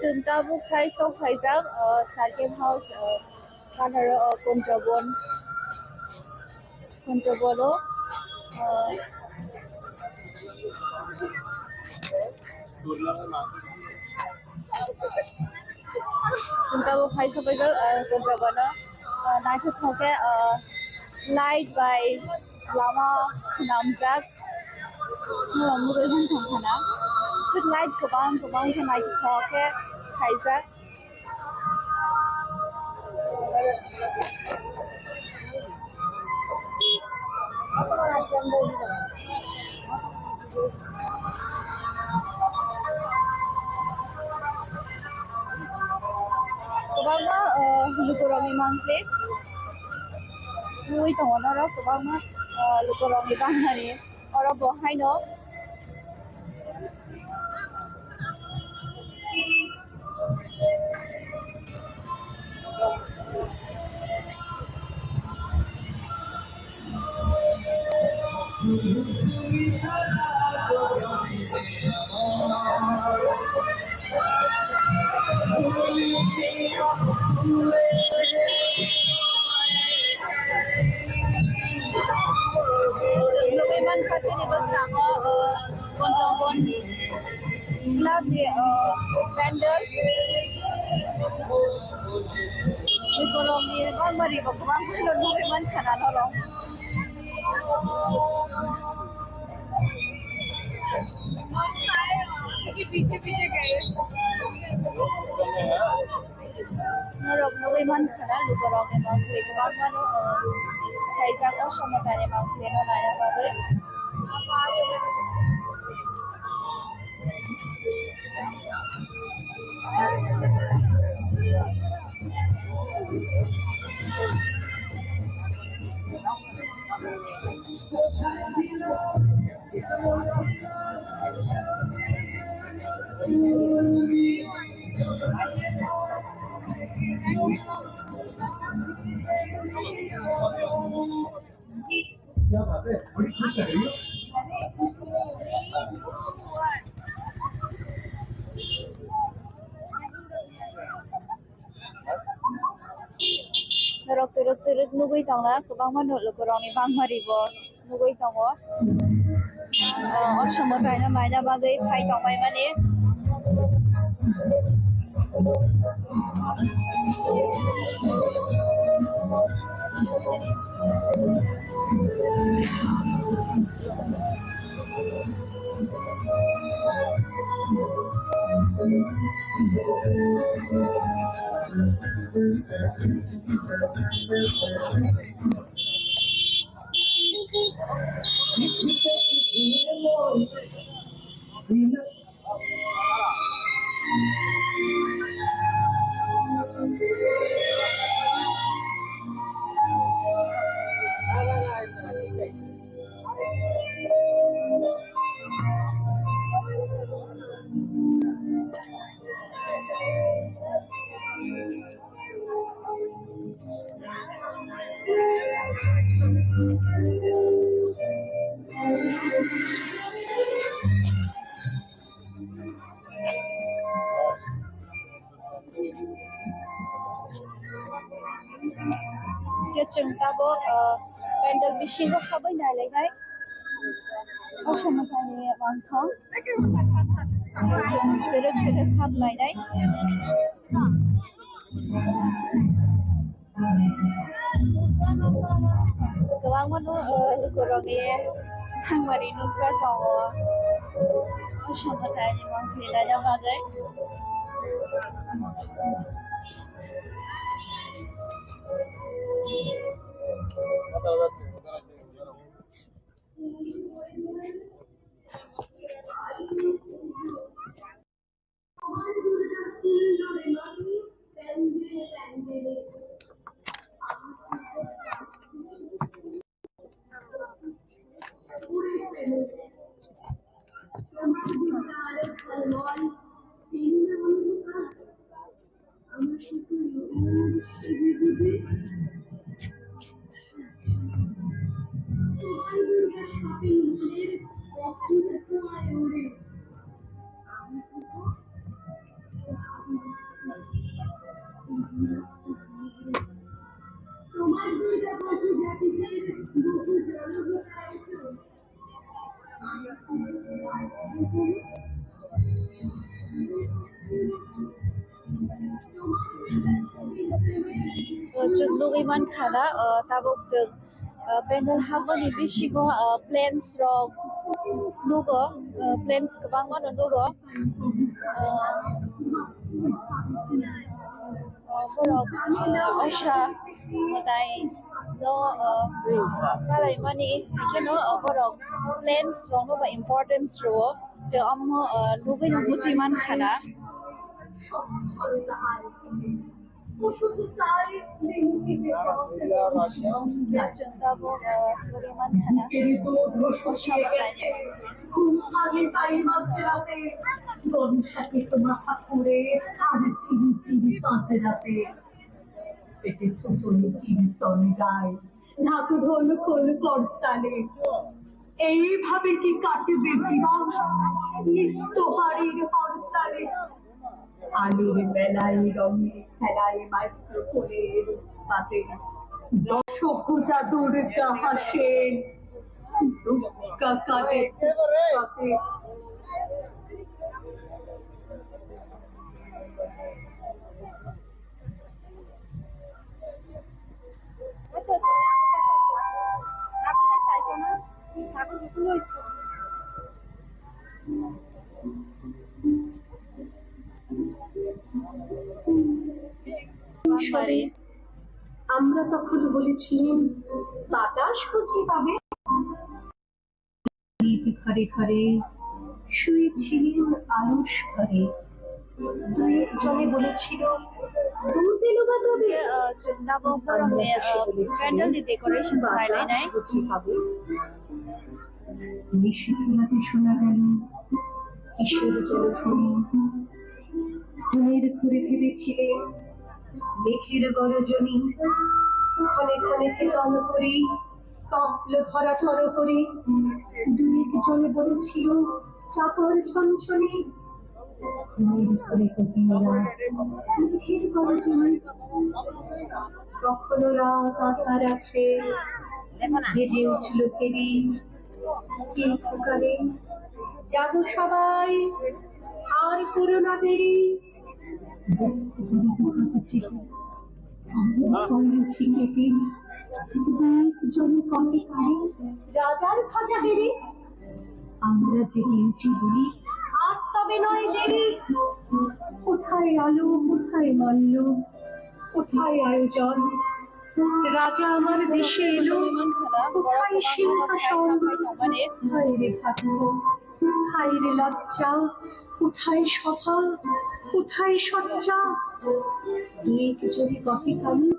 Suntabu Khai Sok Khaijak, Sarkim House, Kanaro Kunjabolo, Suntabu Khai Sok Khaijak, Kunjabolo, Naito Thoke, Light by Lama Namjak, Mugazan Thangana, Sud Light Kabang Naito Thoke, Khaijak. Kubangma lukuroni mangkle, mui tongono ro kubangma lukuroni banghari, oro bohai no. Lukiman pasti di besango konjongon club di vendor ekonomi bang mari bang lukiman kanan orang. पीछे गए lukiman kanan lukurong emang lukiman mano kayak aku sama tanya mau kena nanya bagai terus nugui tangga kubang mano lukurong ibang haribo nugui tanggo osmo tayo na may bagai pai tong may mani Kecung tabo pendel bishing ko kaboy nalay kay osmo tayo mangthong terus hab lay day Kawang mano lukurong hangmari nukra tongo osmo tayo mangthila na bagay जों लुगैमान खाना ताबक जों pandal हाबोनि बिसिङाव planes रक नुगो planes गोबां मानो नुगो borok osha motai no kalai mani keno borok plans rong ba importance ro je ammo lugai no bujiman khana এইভাবে কি কাটবে জীবন নিত্য বাড়ির হরতালে আলোর বেলায় রঙে খেলায় মাইক্রোফোনের পাতে দর্শক দুর্গা হাসেন কাকাদের সাথে আমরা তখন বলেছিলেন বাতাস বুঝি পাবে ঘরে ঘরে শুয়েছিলেন আলস ঘরে দুই জনে বলেছিল দুধ এলো বা তবে candle decoration highlight নাই বুঝি পাবে নিশিরাতে শোনা গেল কিশোর জলধ্বনি মনের ঘুরে ভেবেছিলেন মেঘের গরজনী ক্ষণে ক্ষণে চেতন করি কপল ধরা ঠর করি দুই জনে বলেছিল চাপর ছনছনে ঘুমের ঘরে কহিলা মেঘের গরজনী কখনো রাত আধার আছে ভেজে উঠল ফেরি কে পুকারে জাগো সবাই আর করোনা দেরি রাজার খাজা দেরি আমরা জেগে উঠি বলি আর তবে নয় দেরি কোথায় আলো কোথায় মাল্য কোথায় আয়োজন রাজা আমার দেশে এলো কোথায় সিংহাসন কোথায় রে ভাগ্য কোথায় রে লজ্জা কোথায় সভা কোথায় সজ্জা এক যদি কহিকানি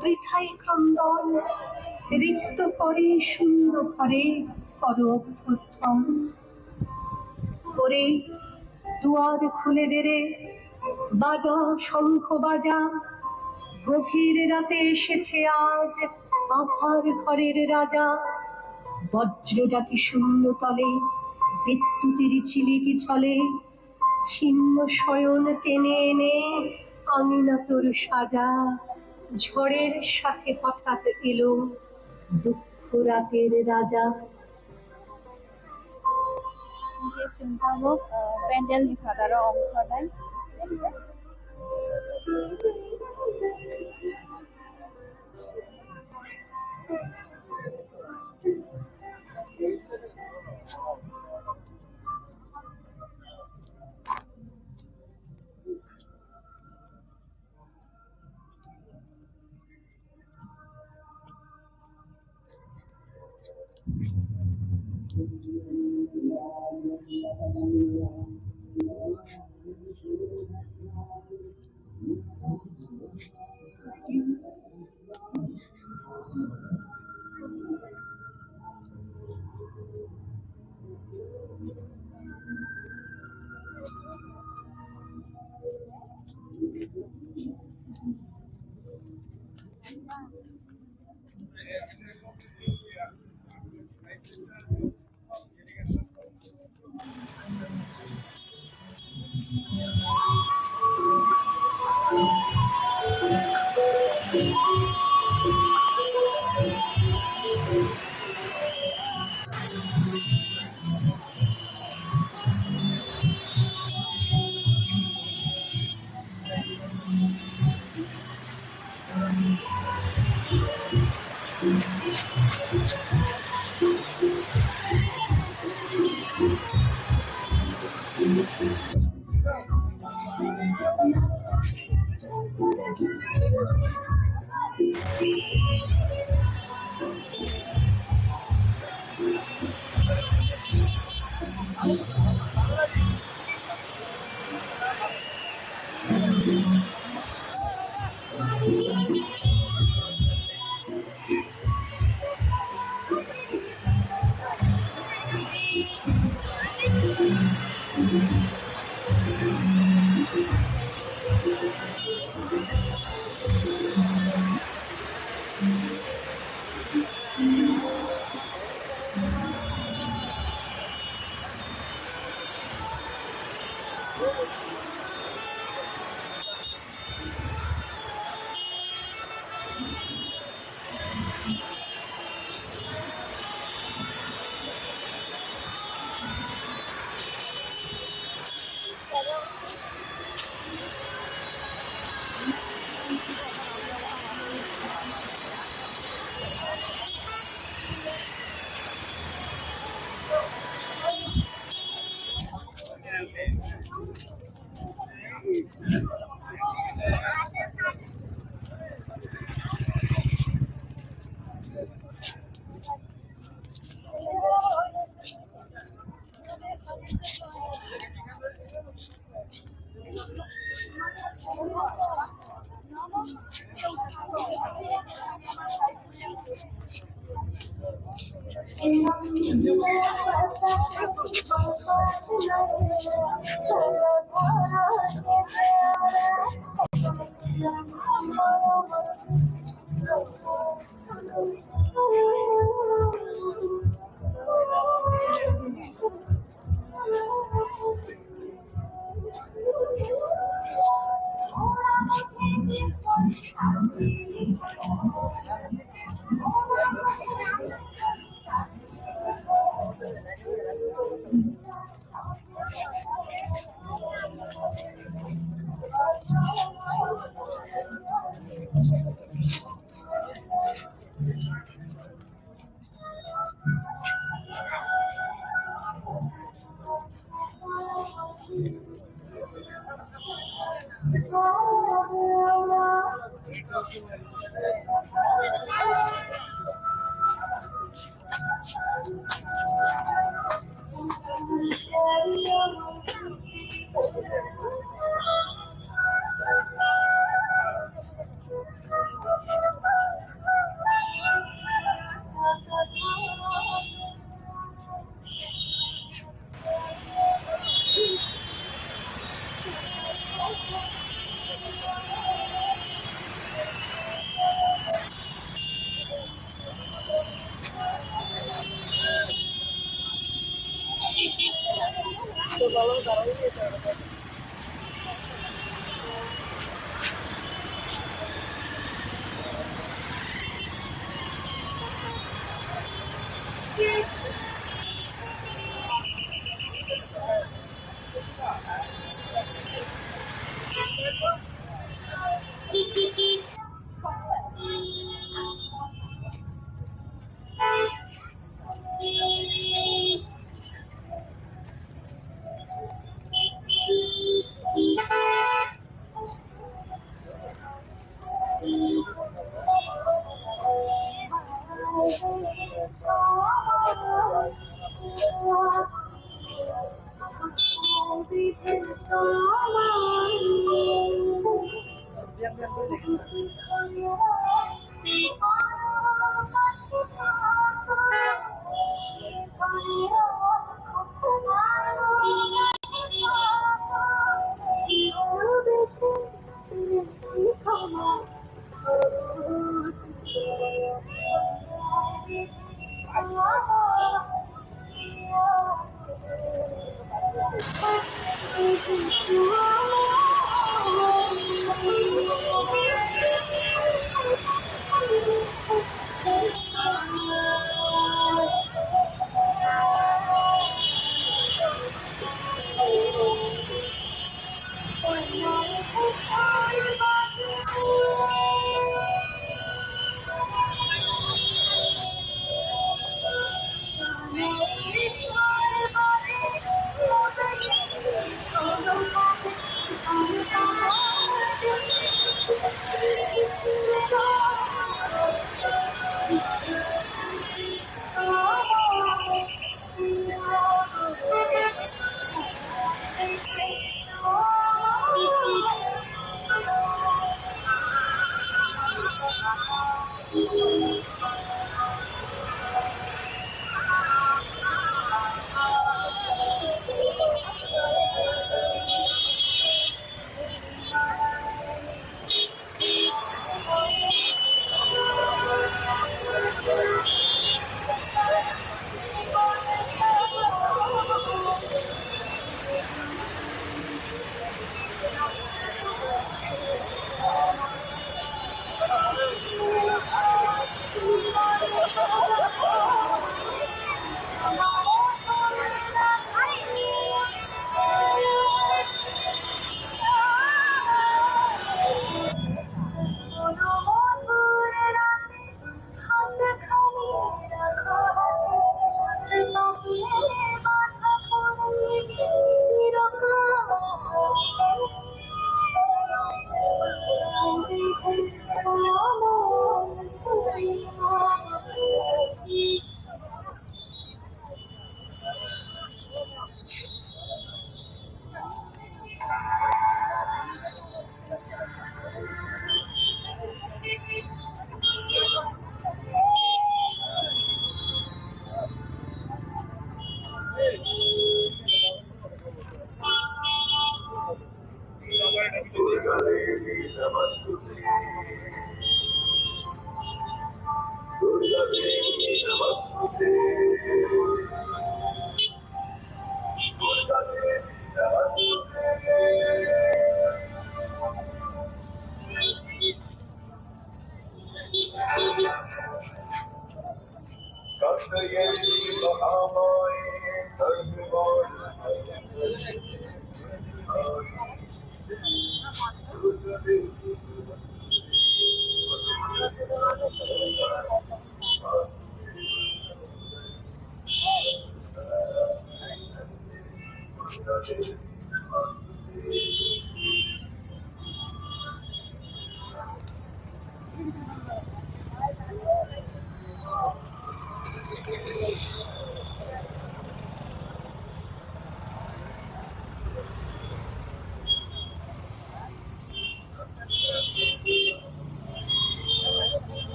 বৃথায় ক্রন্দন রিক্ত করে শূন্য ঘরে করো অভ্যুত্থান করে দুয়ার খুলে দেরে বাজা শঙ্খ বাজা গভীর রাতে এসেছে আজ আধার ঘরের রাজা বজ্র ডাকি শূন্য তলে বিদ্যুতের ঝিলিক ঝলে ছিন্ন শয়ন টেনে এনে আমিনা তোর সাজা ঝড়ের সাথে হঠাৎ এলো দুঃখ রাতের রাজা চিন্তামুখ প্যান্ডেল নিখাদার অংশ নাই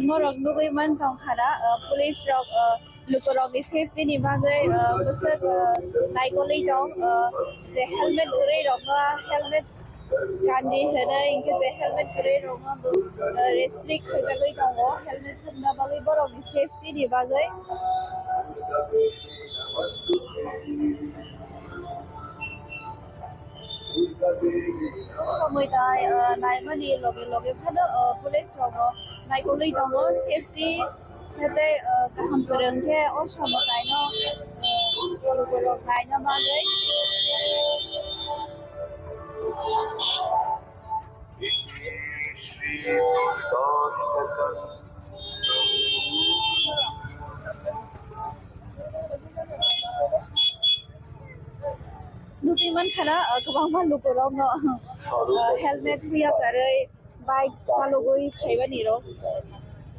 Morok nugui man tongkhana police rok lukorok ni safety ni bagui bosok naigolui dong je helmet gurui rok no helmet kandi hinui ingke je helmet gurui rok no bo restrict khaijakgui tongo helmet thumna bagui borok ni safety ni bagui সময় তাই নাইমানি লগে লগে Fanon police রগ নাইগলই দङ safety সাথে গাহাম फोरोंथे असम गायनो लोगोरok नायनो बागै Nukiman khana kabangma lukorok no helmet huyakarei bike chalogui khaibani rok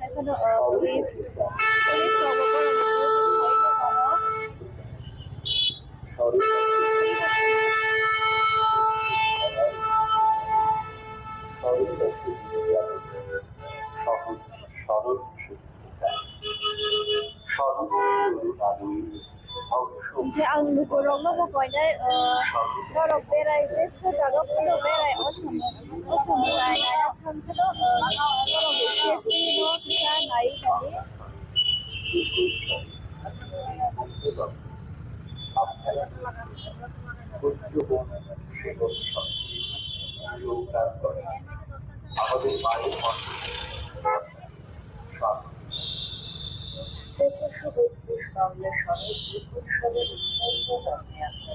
haifano police rok ang lukorok no bo koinai borok berai beso jaga photo berai osam gai naina thamkhano borok ni safety no kisa nai kani আমাদের